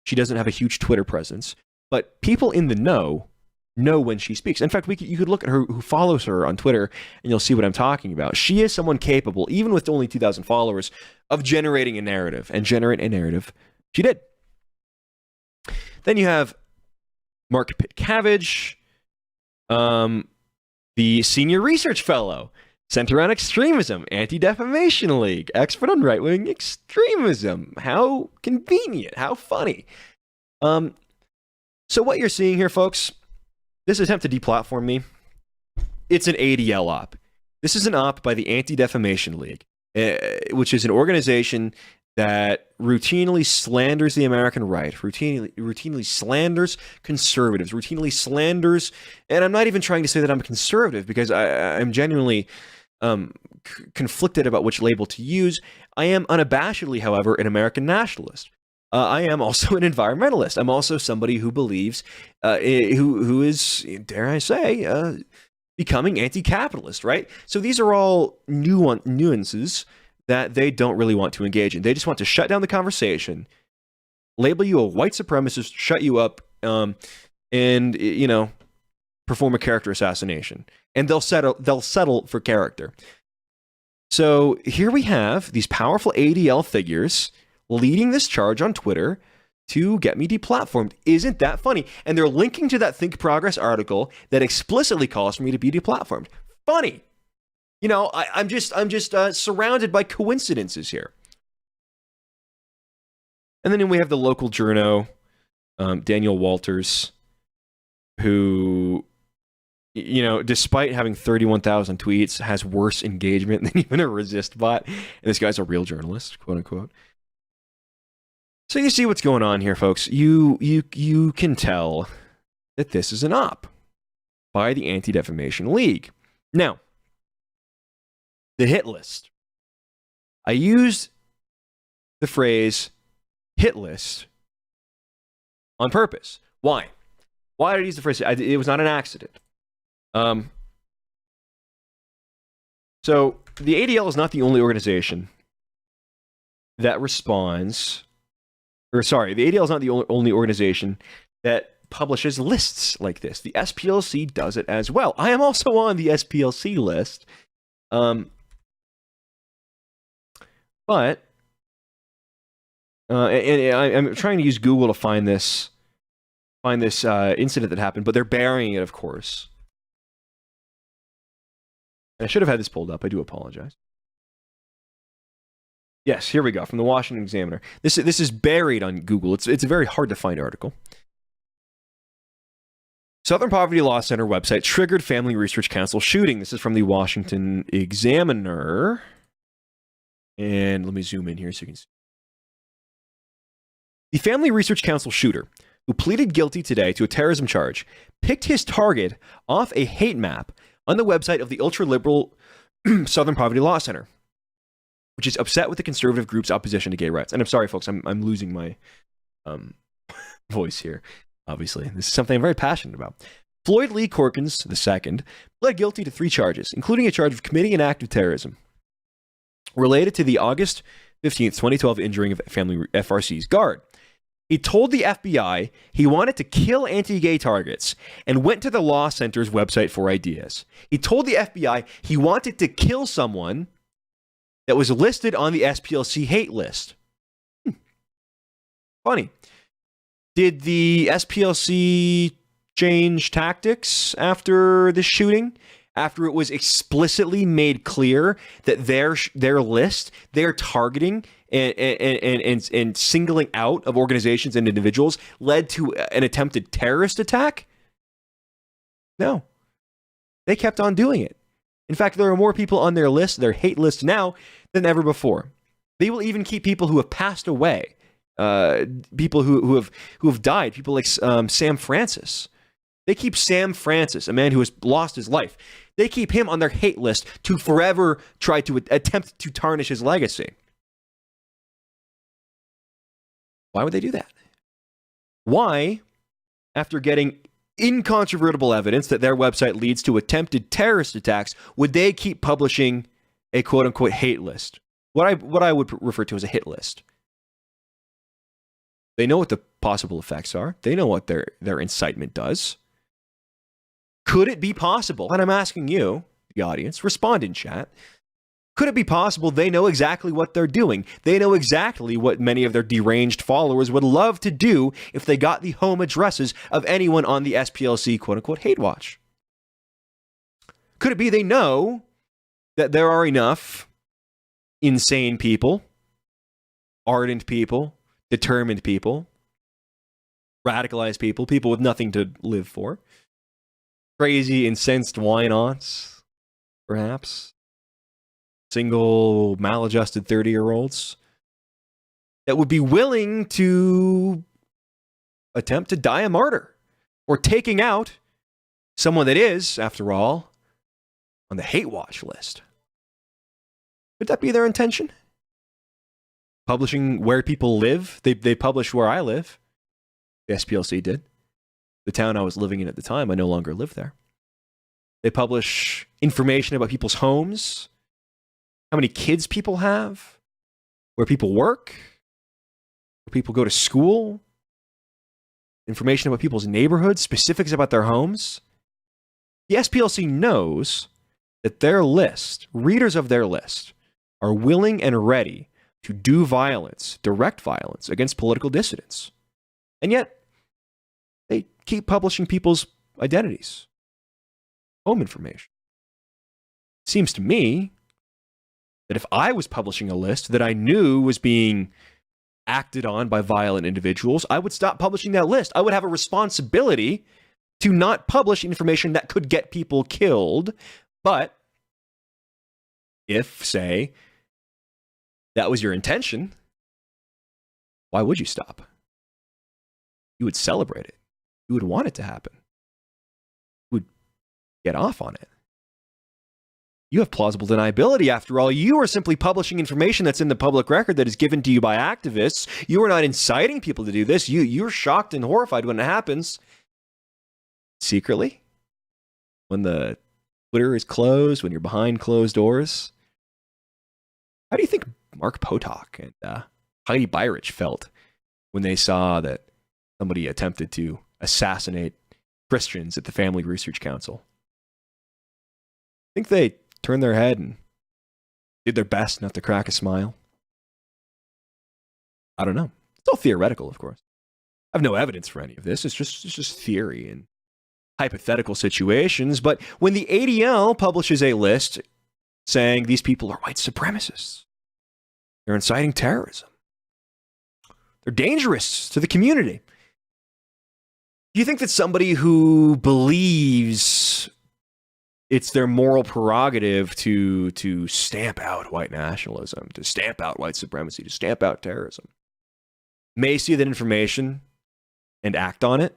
She doesn't have a huge Twitter presence. But people in the know when she speaks. In fact, you could look at her, who follows her on Twitter, and you'll see what I'm talking about. She is someone capable, even with only 2,000 followers, of generating a narrative. And generate a narrative she did. Then you have Mark Pitcavage, the senior research fellow. center on extremism, Anti-Defamation League, expert on right-wing extremism. How convenient, how funny. So what you're seeing here, folks, this attempt to deplatform me, it's an ADL op. This is an op by the Anti-Defamation League, which is an organization that routinely slanders the American right, routinely slanders conservatives, routinely slanders, and I'm not even trying to say that I'm a conservative because I'm genuinely conflicted about which label to use. I am unabashedly, however, an American nationalist. I am also an environmentalist. I'm also somebody who believes, who is, dare I say, becoming anti-capitalist, right? So these are all nuances that they don't really want to engage in. They just want to shut down the conversation, label you a white supremacist, shut you up, and, you know, perform a character assassination. And they'll settle for character. So here we have these powerful ADL figures leading this charge on Twitter to get me deplatformed. Isn't that funny? And they're linking to that Think Progress article that explicitly calls for me to be deplatformed. Funny. You know, I'm just surrounded by coincidences here. And then we have the local journo, Daniel Walters, who, you know, despite having 31,000 tweets, has worse engagement than even a resist bot. And this guy's a real journalist, quote unquote. So you see what's going on here, folks. You can tell that this is an op by the Anti-Defamation League. Now, the hit list. I used the phrase hit list on purpose. Why? Why did I use the phrase? It was not an accident. So the ADL is not the only organization that responds, or sorry, the ADL is not the only organization that publishes lists like this. The SPLC does it as well. I am also on the SPLC list. But I'm trying to use Google to find this incident that happened, but they're burying it, of course. I should have had this pulled up. I do apologize. Yes, here we go, from the Washington Examiner. This is buried on Google. It's a very hard to find article. Southern Poverty Law Center website triggered Family Research Council shooting. This is from the Washington Examiner. And let me zoom in here so you can see. The Family Research Council shooter, who pleaded guilty today to a terrorism charge, picked his target off a hate map on the website of the ultra-liberal Southern Poverty Law Center, which is upset with the conservative group's opposition to gay rights. And I'm sorry, folks, I'm losing my voice here, obviously. This is something I'm very passionate about. Floyd Lee Corkins II pled guilty to 3 charges, including a charge of committing an act of terrorism related to the August 15th, 2012 injuring of Family FRC's guard. He told the FBI he wanted to kill anti-gay targets and went to the law center's website for ideas. He told the FBI he wanted to kill someone that was listed on the SPLC hate list. Funny. Did the SPLC change tactics after the shooting? After it was explicitly made clear that their list, their targeting and singling out of organizations and individuals led to an attempted terrorist attack? No. They kept on doing it. In fact, there are more people on their list, their hate list now, than ever before. They will even keep people who have passed away, people who have died, people like Sam Francis. They keep Sam Francis, a man who has lost his life. They keep him on their hate list to forever try to attempt to tarnish his legacy. Why would they do that? Why, after getting incontrovertible evidence that their website leads to attempted terrorist attacks, would they keep publishing a quote-unquote hate list? What I would refer to as a hit list. They know what the possible effects are. They know what their incitement does. Could it be possible, and I'm asking you, the audience, respond in chat, could it be possible they know exactly what they're doing? They know exactly what many of their deranged followers would love to do if they got the home addresses of anyone on the SPLC quote-unquote hate watch? Could it be they know that there are enough insane people, ardent people, determined people, radicalized people, people with nothing to live for, crazy, incensed why-nots, perhaps, single, maladjusted 30-year-olds that would be willing to attempt to die a martyr or taking out someone that is, after all, on the hate watch list. Would that be their intention? Publishing where people live? They published where I live. The SPLC did. The town I was living in at the time, I no longer live there. They publish information about people's homes, how many kids people have, where people work, where people go to school, information about people's neighborhoods, specifics about their homes. The SPLC knows that their list, readers of their list, are willing and ready to do violence, direct violence, against political dissidents. And yet, they keep publishing people's identities, home information. It seems to me that if I was publishing a list that I knew was being acted on by violent individuals, I would stop publishing that list. I would have a responsibility to not publish information that could get people killed. But if, say, that was your intention, why would you stop? You would celebrate it. You would want it to happen. You would get off on it. You have plausible deniability. After all, you are simply publishing information that's in the public record that is given to you by activists. You are not inciting people to do this. You're shocked and horrified when it happens. Secretly, when the Twitter is closed, when you're behind closed doors. How do you think Mark Potok and Heidi Beirich felt when they saw that somebody attempted to assassinate Christians at the Family Research Council? I think they turned their head and did their best not to crack a smile. I don't know. It's all theoretical, of course. I have no evidence for any of this. It's just theory and hypothetical situations. But when the ADL publishes a list saying these people are white supremacists, they're inciting terrorism, they're dangerous to the community, do you think that somebody who believes it's their moral prerogative to stamp out white nationalism, to stamp out white supremacy, to stamp out terrorism, may see that information and act on it?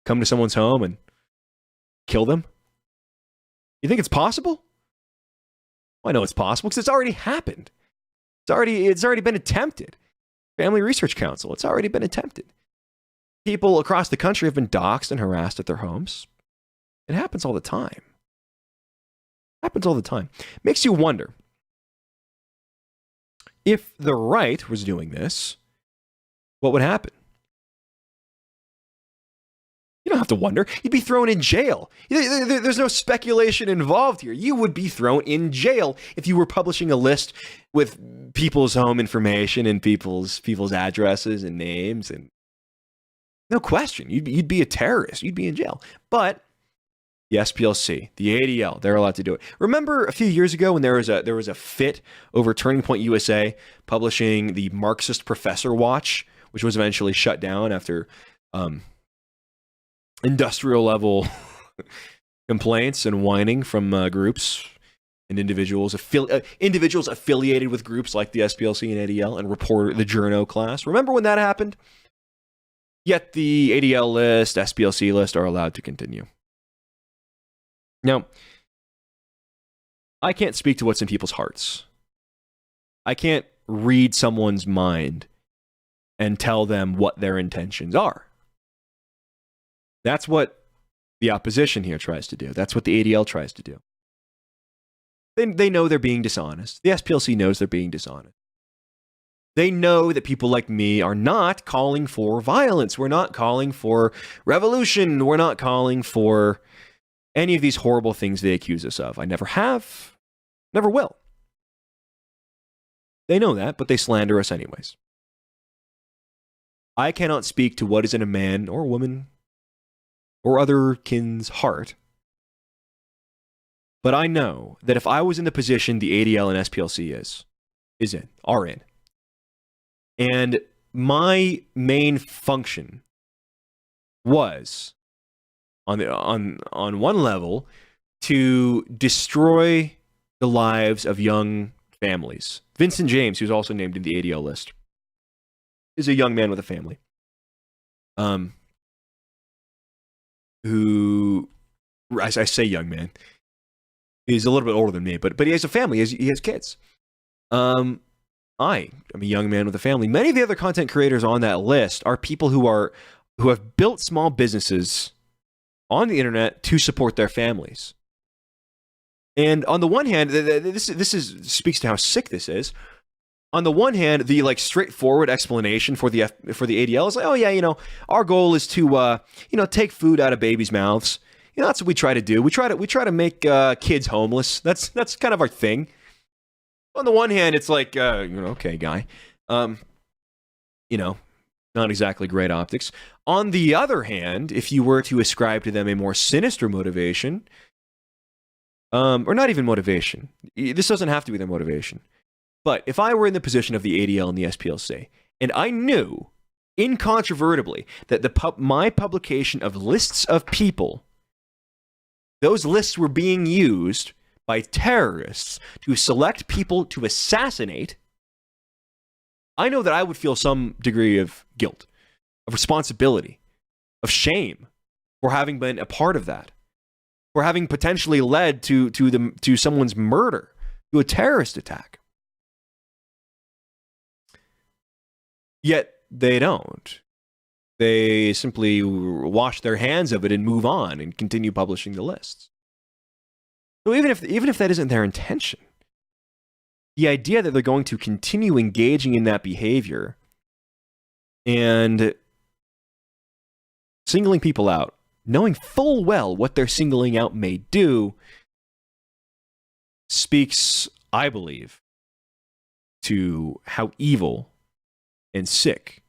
Come to someone's home and kill them? You think it's possible? Well, I know it's possible because it's already happened. It's already been attempted. Family Research Council, it's already been attempted. People across the country have been doxxed and harassed at their homes. It happens all the time. It happens all the time. Makes you wonder, if the right was doing this, what would happen? You don't have to wonder. You'd be thrown in jail. There's no speculation involved here. You would be thrown in jail if you were publishing a list with people's home information and people's addresses and names. And no question, you'd be a terrorist. You'd be in jail. But the SPLC, the ADL, they're allowed to do it. Remember a few years ago when there was a fit over Turning Point USA publishing the Marxist Professor Watch, which was eventually shut down after industrial level complaints and whining from groups and individuals affiliated with groups like the SPLC and ADL and the Journo class. Remember when that happened? Yet the ADL list, SPLC list are allowed to continue. Now, I can't speak to what's in people's hearts. I can't read someone's mind and tell them what their intentions are. That's what the opposition here tries to do. That's what the ADL tries to do. They know they're being dishonest. The SPLC knows they're being dishonest. They know that people like me are not calling for violence. We're not calling for revolution. We're not calling for any of these horrible things they accuse us of. I never have, never will. They know that, but they slander us anyways. I cannot speak to what is in a man or woman or other kin's heart, But I know that if I was in the position the ADL and SPLC are in, and my main function was on one level to destroy the lives of young families. Vincent James, who's also named in the ADL list, is a young man with a family. Who, I say young man, he's a little bit older than me, but he has a family. He has kids. I am a young man with a family. Many of the other content creators on that list are people who have built small businesses on the internet to support their families. And on the one hand, this speaks to how sick this is. On the one hand, the like straightforward explanation for the ADL is like, oh yeah, our goal is to take food out of babies' mouths. That's what we try to do. We try to make kids homeless. That's kind of our thing. On the one hand, it's like, okay, guy, not exactly great optics. On the other hand, if you were to ascribe to them a more sinister motivation, or not even motivation, this doesn't have to be their motivation. But if I were in the position of the ADL and the SPLC, and I knew incontrovertibly that my publication of lists of people, those lists were being used by terrorists to select people to assassinate, I know that I would feel some degree of guilt, of responsibility, of shame for having been a part of that, for having potentially led to someone's murder, to a terrorist attack. Yet they don't. They simply wash their hands of it and move on and continue publishing the lists. So even if that isn't their intention, the idea that they're going to continue engaging in that behavior and singling people out, knowing full well what they're singling out may do, speaks, I believe, to how evil and sick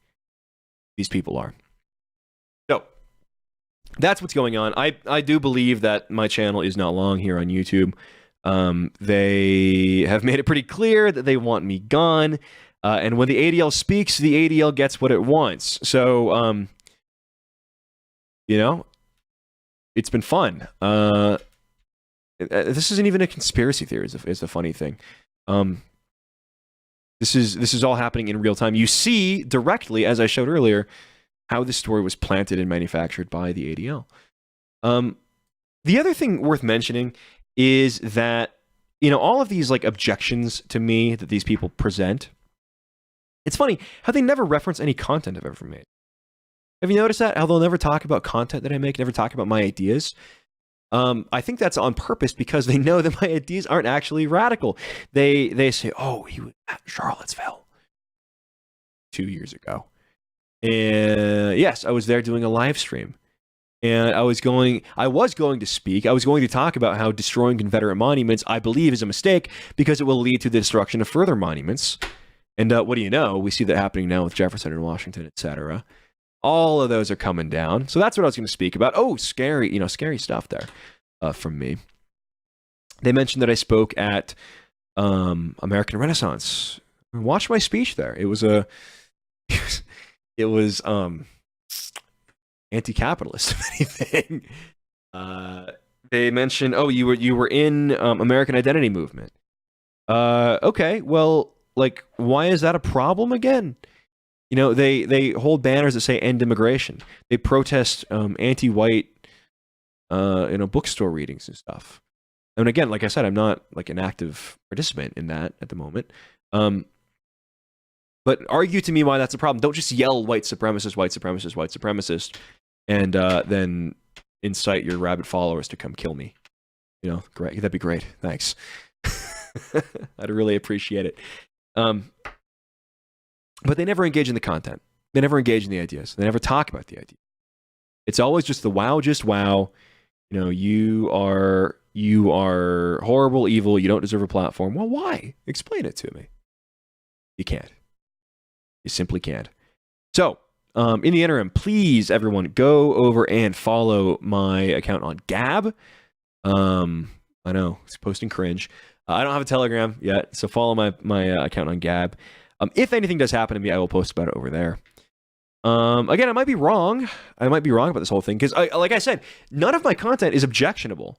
these people are. So that's what's going on. I do believe that my channel is not long here on YouTube. They have made it pretty clear that they want me gone. And when the ADL speaks, the ADL gets what it wants. So, it's been fun. This isn't even a conspiracy theory, is the funny thing. This is all happening in real time. You see directly, as I showed earlier, how this story was planted and manufactured by the ADL. The other thing worth mentioning is that, all of these like objections to me that these people present, it's funny how they never reference any content I've ever made. Have you noticed that? How they'll never talk about content that I make, never talk about my ideas? I think that's on purpose because they know that my ideas aren't actually radical. They say, oh, he was at Charlottesville 2 years ago. And yes, I was there doing a live stream. And I was going to speak. I was going to talk about how destroying Confederate monuments, I believe, is a mistake because it will lead to the destruction of further monuments. And what do you know? We see that happening now with Jefferson and Washington, etc. All of those are coming down. So that's what I was going to speak about. Oh, scary stuff there from me. They mentioned that I spoke at American Renaissance. Watch my speech there. It was anti-capitalist, if anything. They mentioned, oh, you were in American Identity Movement. Okay, well, like, why is that a problem again? They hold banners that say end immigration. They protest anti-white bookstore readings and stuff. And again, like I said, I'm not like an active participant in that at the moment. But argue to me why that's a problem. Don't just yell white supremacist, white supremacist, white supremacist, and then incite your rabid followers to come kill me. Great. That'd be great. Thanks. I'd really appreciate it. But they never engage in the content. They never engage in the ideas. They never talk about the idea. It's always just the wow, just wow. You are horrible, evil. You don't deserve a platform. Well, why? Explain it to me. You can't. You simply can't. So, in the interim, please, everyone, go over and follow my account on Gab. I know, it's posting cringe. I don't have a Telegram yet, so follow my account on Gab. If anything does happen to me, I will post about it over there. Again, I might be wrong. I might be wrong about this whole thing because, like I said, none of my content is objectionable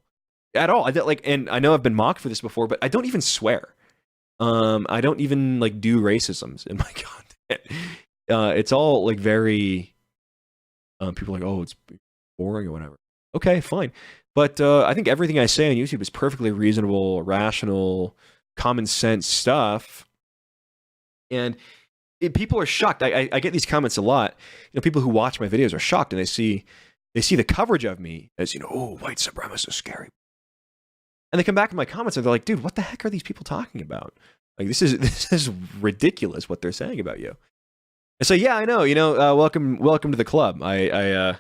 at all. And I know I've been mocked for this before, but I don't even swear. I don't even like do racisms in my content. It's all like very. People are like, oh, it's boring or whatever. Okay, fine. But I think everything I say on YouTube is perfectly reasonable, rational, common sense stuff. And people are shocked. I get these comments a lot. People who watch my videos are shocked, and they see the coverage of me as, oh, white supremacist is scary. And they come back in my comments and they're like, dude, what the heck are these people talking about? Like, this is ridiculous what they're saying about you. I say, yeah, I know. Welcome to the club. I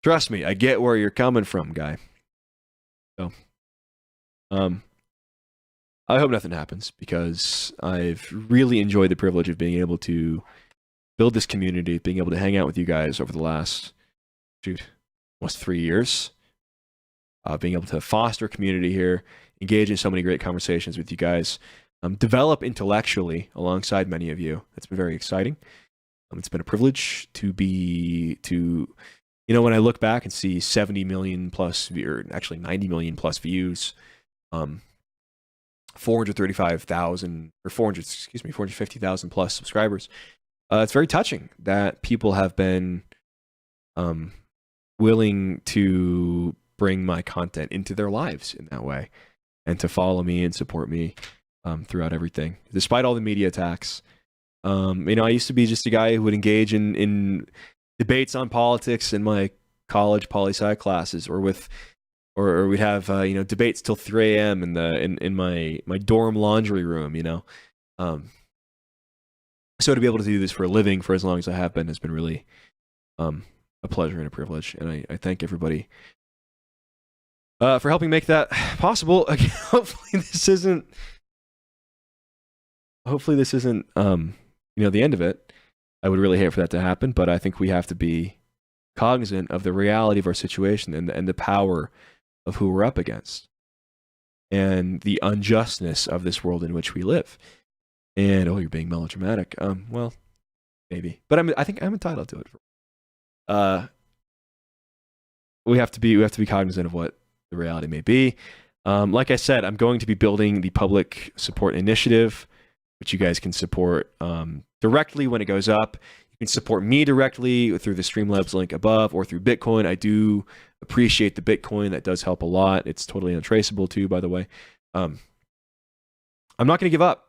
trust me, I get where you're coming from, guy. So, I hope nothing happens because I've really enjoyed the privilege of being able to build this community, being able to hang out with you guys over the last, almost 3 years. Being able to foster community here, engage in so many great conversations with you guys, develop intellectually alongside many of you. It's been very exciting. It's been a privilege to when I look back and see 70 million plus, or actually 90 million plus views, 435,000 or 450,000 plus subscribers. It's very touching that people have been willing to bring my content into their lives in that way and to follow me and support me throughout everything, despite all the media attacks. I used to be just a guy who would engage in debates on politics in my college poli-sci classes, or we'd have debates till 3 a.m. in my dorm laundry room. So to be able to do this for a living for as long as I have been has been really a pleasure and a privilege, and I thank everybody for helping make that possible. Again, hopefully this isn't the end of it. I would really hate for that to happen, but I think we have to be cognizant of the reality of our situation and the power of who we're up against and the unjustness of this world in which we live. And you're being melodramatic. Well, maybe, but I think I'm entitled to it. We have to be cognizant of what the reality may be. Like I said, I'm going to be building the public support initiative, which you guys can support directly when it goes up. You can support me directly through the Streamlabs link above or through Bitcoin. I do appreciate the Bitcoin. That does help a lot. It's totally untraceable too, by the way. I'm not going to give up.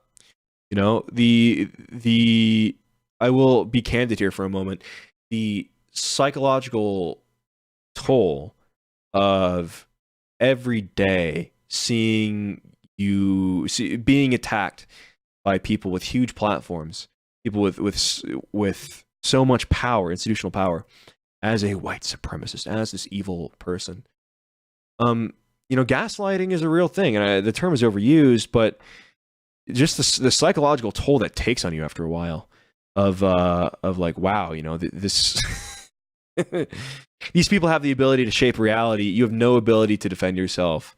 I will be candid here for a moment. The psychological toll of every day being attacked by people with huge platforms, people with so much power, institutional power, as a white supremacist, as this evil person. Gaslighting is a real thing, and the term is overused, but just the psychological toll that takes on you after a while of like, wow, this these people have the ability to shape reality. You have no ability to defend yourself.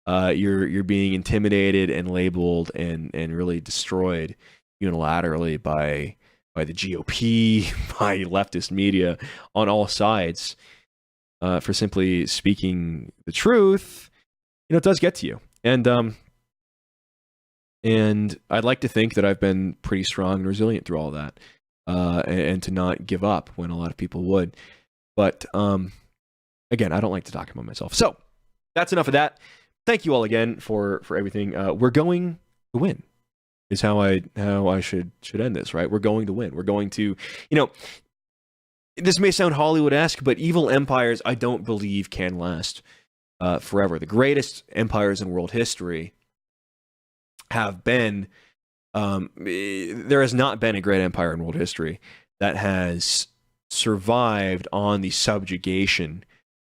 You're being intimidated and labeled and really destroyed unilaterally by the GOP, by leftist media on all sides, for simply speaking the truth. It does get to you. And I'd like to think that I've been pretty strong and resilient through all that, and to not give up when a lot of people would. But again, I don't like to talk about myself. So that's enough of that. Thank you all again for everything. We're going to win, is how I should end this, right? We're going to win. We're going to, this may sound Hollywood-esque, but evil empires, I don't believe, can last forever. The greatest empires in world history have been, there has not been a great empire in world history that has survived on the subjugation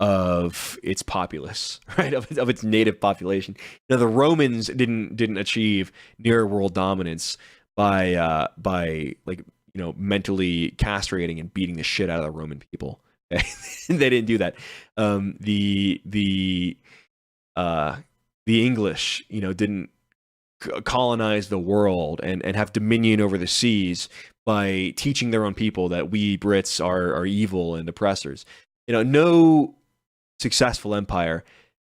of its populace, right? Of its native population. The Romans didn't achieve near world dominance by mentally castrating and beating the shit out of the Roman people. Okay? They didn't do that. the English, didn't colonize the world and have dominion over the seas by teaching their own people that we Brits are evil and oppressors. No successful empire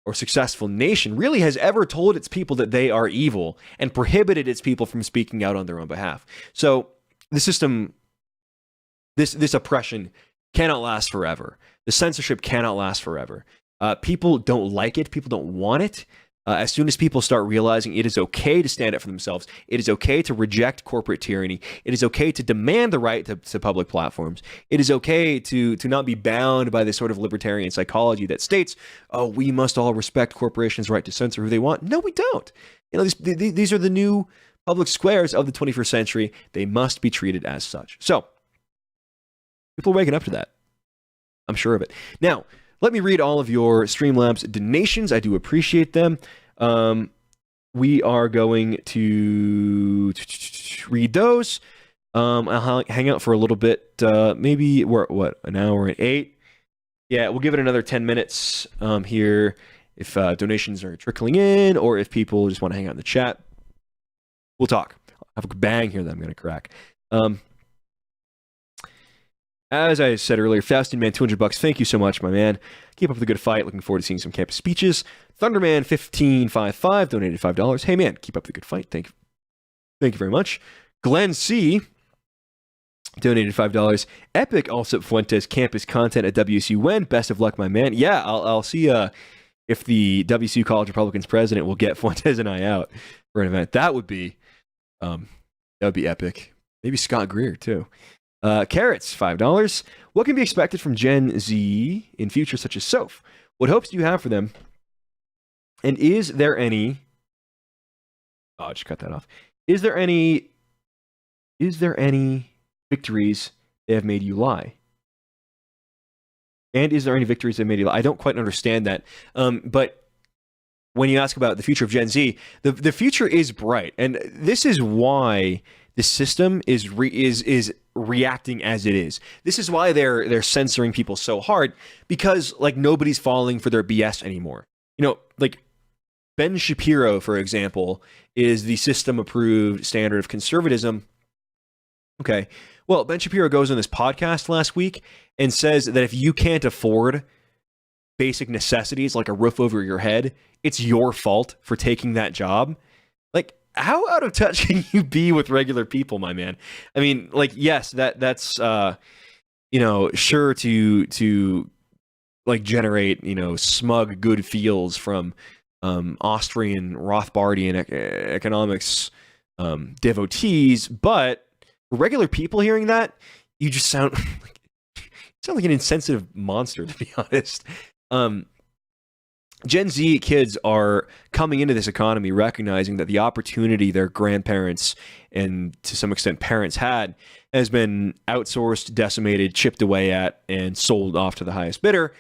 or successful nation really has ever told its people that they are evil and prohibited its people from speaking out on their own behalf. So the system, this oppression cannot last forever. The censorship cannot last forever. People don't like it. People don't want it. As soon as people start realizing it is okay to stand up for themselves, it is okay to reject corporate tyranny, it is okay to demand the right to public platforms, it is okay to not be bound by this sort of libertarian psychology that states, oh, we must all respect corporations' right to censor who they want. No, we don't. These are the new public squares of the 21st century. They must be treated as such. So, people are waking up to that. I'm sure of it. Now, let me read all of your Streamlabs donations. I do appreciate them. We are going to read those. I'll hang out for a little bit. Maybe we're at what, an hour and 8? Yeah, we'll give it another 10 minutes here if donations are trickling in or if people just want to hang out in the chat. We'll talk. I have a bang here that I'm going to crack. As I said earlier, Faustin Man, $200. Thank you so much, my man. Keep up the good fight. Looking forward to seeing some campus speeches. Thunderman 1555 donated $5. Hey man, keep up the good fight. Thank you very much. Glenn C donated $5. Epic Allsup Fuentes campus content at WSU when? Best of luck, my man. Yeah, I'll see if the WSU College Republicans president will get Fuentes and I out for an event. That would be epic. Maybe Scott Greer too. Carrots, $5. What can be expected from Gen Z in future such as Soph? What hopes do you have for them? And is there any... Oh, I'll just cut that off. Is there any victories they have made you lie? And is there any victories they made you lie? I don't quite understand that. But when you ask about the future of Gen Z, the future is bright. And this is why the system is reacting as it is. This is why they're censoring people so hard, because nobody's falling for their BS anymore. Ben Shapiro, for example, is the system-approved standard of conservatism. Okay, well, Ben Shapiro goes on this podcast last week and says that if you can't afford basic necessities like a roof over your head, it's your fault for taking that job. How out of touch can you be with regular people, my man? I mean, yes, that's sure to generate smug good feels from Austrian Rothbardian economics devotees, but regular people hearing that, you just sound like an insensitive monster, to be honest. Gen Z kids are coming into this economy recognizing that the opportunity their grandparents and to some extent parents had has been outsourced, decimated, chipped away at, and sold off to the highest bidder,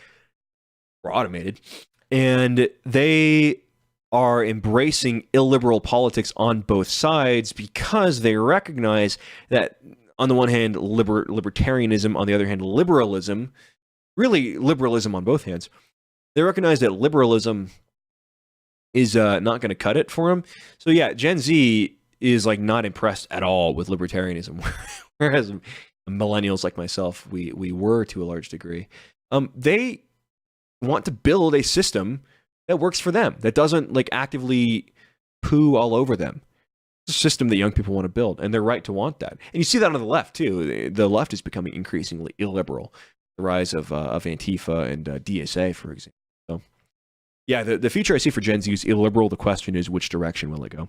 or automated. And they are embracing illiberal politics on both sides because they recognize that, on the one hand, libertarianism, on the other hand, liberalism, really liberalism on both hands. They recognize that liberalism is not going to cut it for them. So yeah, Gen Z is not impressed at all with libertarianism, whereas millennials like myself, we were to a large degree. They want to build a system that works for them, that doesn't actively poo all over them. It's a system that young people want to build, and they're right to want that. And you see that on the left too. The left is becoming increasingly illiberal. The rise of Antifa and DSA, for example. So, yeah, the future I see for Gen Z is illiberal. The question is, which direction will it go?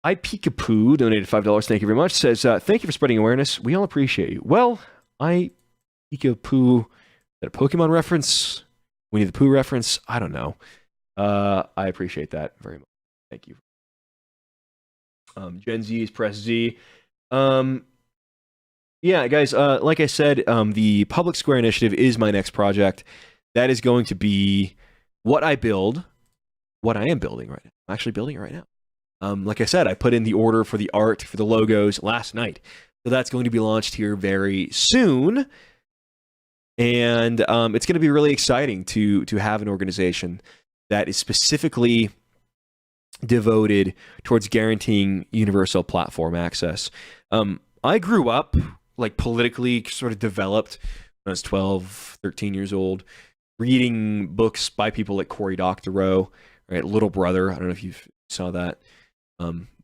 I Peekapoo donated $5. Thank you very much. Says, thank you for spreading awareness. We all appreciate you. Well, I Peekapoo, that a Pokemon reference? Winnie the Pooh reference? I don't know. I appreciate that very much. Thank you. Gen Z is press Z. Yeah, guys, like I said, the Public Square Initiative is my next project. That is going to be what I build, what I am building right now. I'm actually building it right now. Like I said, I put in the order for the art, for the logos last night. So that's going to be launched here very soon. And it's going to be really exciting to have an organization that is specifically devoted towards guaranteeing universal platform access. I grew up like politically sort of developed when I was 12, 13 years old, reading books by people like Cory Doctorow, right? Little Brother. I don't know if you saw that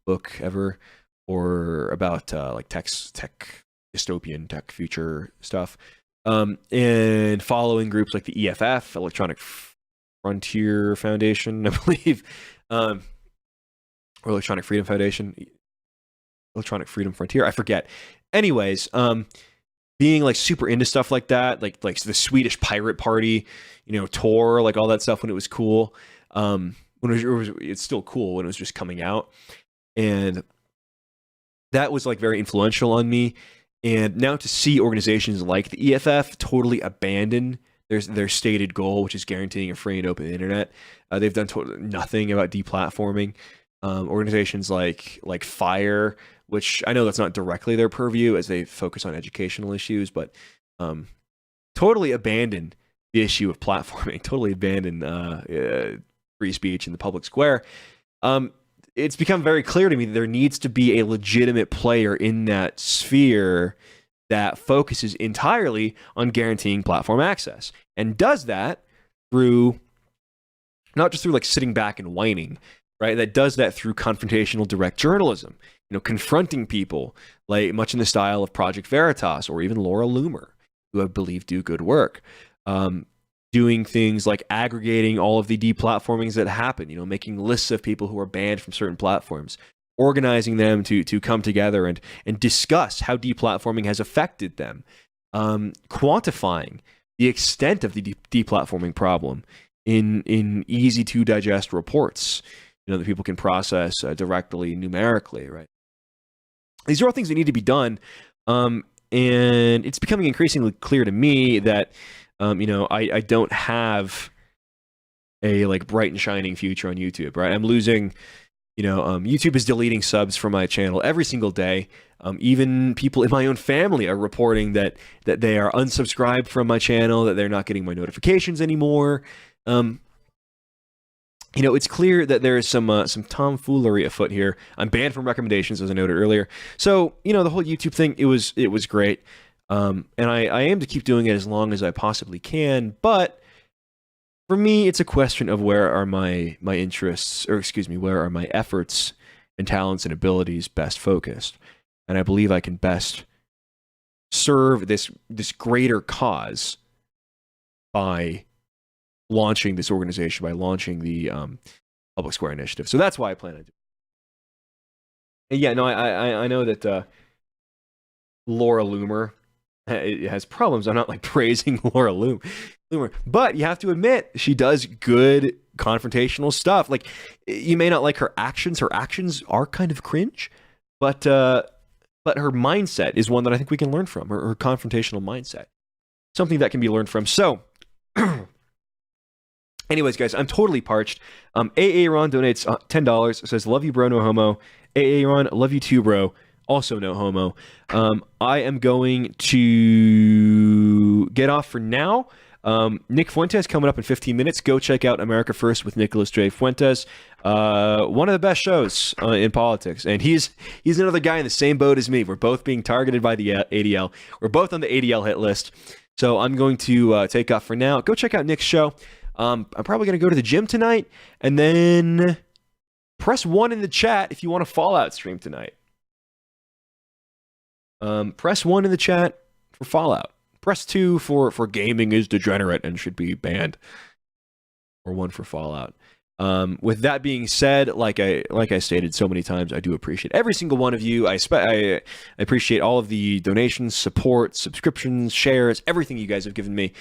book ever, or about like tech dystopian tech future stuff, and following groups like the EFF, Electronic Frontier Foundation, I believe, or Electronic Freedom Foundation, Electronic Freedom Frontier, I forget. Anyways, being like super into stuff like that, like the Swedish Pirate Party, Tor, like all that stuff when it was cool. It's still cool when it was just coming out, and that was like very influential on me. And now to see organizations like the EFF totally abandon their stated goal, which is guaranteeing a free and open internet, they've done nothing about deplatforming. Organizations like FIRE, which I know that's not directly their purview as they focus on educational issues, but totally abandoned the issue of platforming, totally abandoned free speech in the public square. It's become very clear to me that there needs to be a legitimate player in that sphere that focuses entirely on guaranteeing platform access and does that through, not just through like sitting back and whining, right? That does that through confrontational direct journalism, confronting people, like much in the style of Project Veritas or even Laura Loomer, who I believe do good work. Doing things like aggregating all of the deplatformings that happen, making lists of people who are banned from certain platforms, organizing them to come together and discuss how deplatforming has affected them, quantifying the extent of the deplatforming problem in easy to digest reports, that people can process directly numerically, right? These are all things that need to be done, and it's becoming increasingly clear to me that I don't have a like bright and shining future on YouTube, right? I'm losing, YouTube is deleting subs from my channel every single day. Even people in my own family are reporting that they are unsubscribed from my channel, that they're not getting my notifications anymore. It's clear that there is some tomfoolery afoot here. I'm banned from recommendations, as I noted earlier. So, the whole YouTube thing, it was great. And I aim to keep doing it as long as I possibly can, but for me, it's a question of where are my interests, or excuse me, where are my efforts and talents and abilities best focused? And I believe I can best serve this greater cause by launching this organization, by launching the Public Square Initiative. So that's why I plan on doing it. And yeah, no, I know that Laura Loomer has problems. I'm not like praising Laura Loomer, but you have to admit she does good confrontational stuff. Like, you may not like her actions. Her actions are kind of cringe, but her mindset is one that I think we can learn from. Her confrontational mindset, something that can be learned from. So, anyways, guys, I'm totally parched. AA Ron donates $10. Says, "Love you, bro. No homo." AA Ron, love you too, bro. Also no homo. I am going to get off for now. Nick Fuentes coming up in 15 minutes. Go check out America First with Nicholas J. Fuentes. One of the best shows in politics. And he's another guy in the same boat as me. We're both being targeted by the ADL. We're both on the ADL hit list. So I'm going to take off for now. Go check out Nick's show. I'm probably going to go to the gym tonight. And then press 1 in the chat if you want a Fallout stream tonight. Press 1 in the chat for Fallout. Press 2 for gaming is degenerate and should be banned. Or 1 for Fallout. With that being said, like I stated so many times, I do appreciate every single one of you. I appreciate all of the donations, support, subscriptions, shares, everything you guys have given me.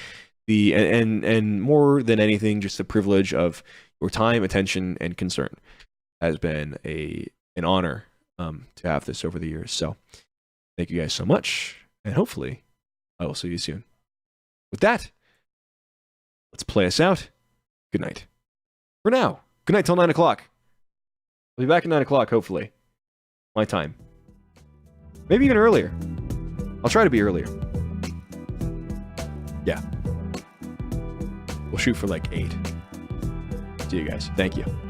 And more than anything, just the privilege of your time, attention, and concern has been an honor to have this over the years. So thank you guys so much, and hopefully I will see you soon. With that, let's play us out. Good night. For now, good night till 9 o'clock. I'll be back at 9 o'clock, hopefully. My time. Maybe even earlier. I'll try to be earlier. Yeah. We'll shoot for like 8. See you guys. Thank you.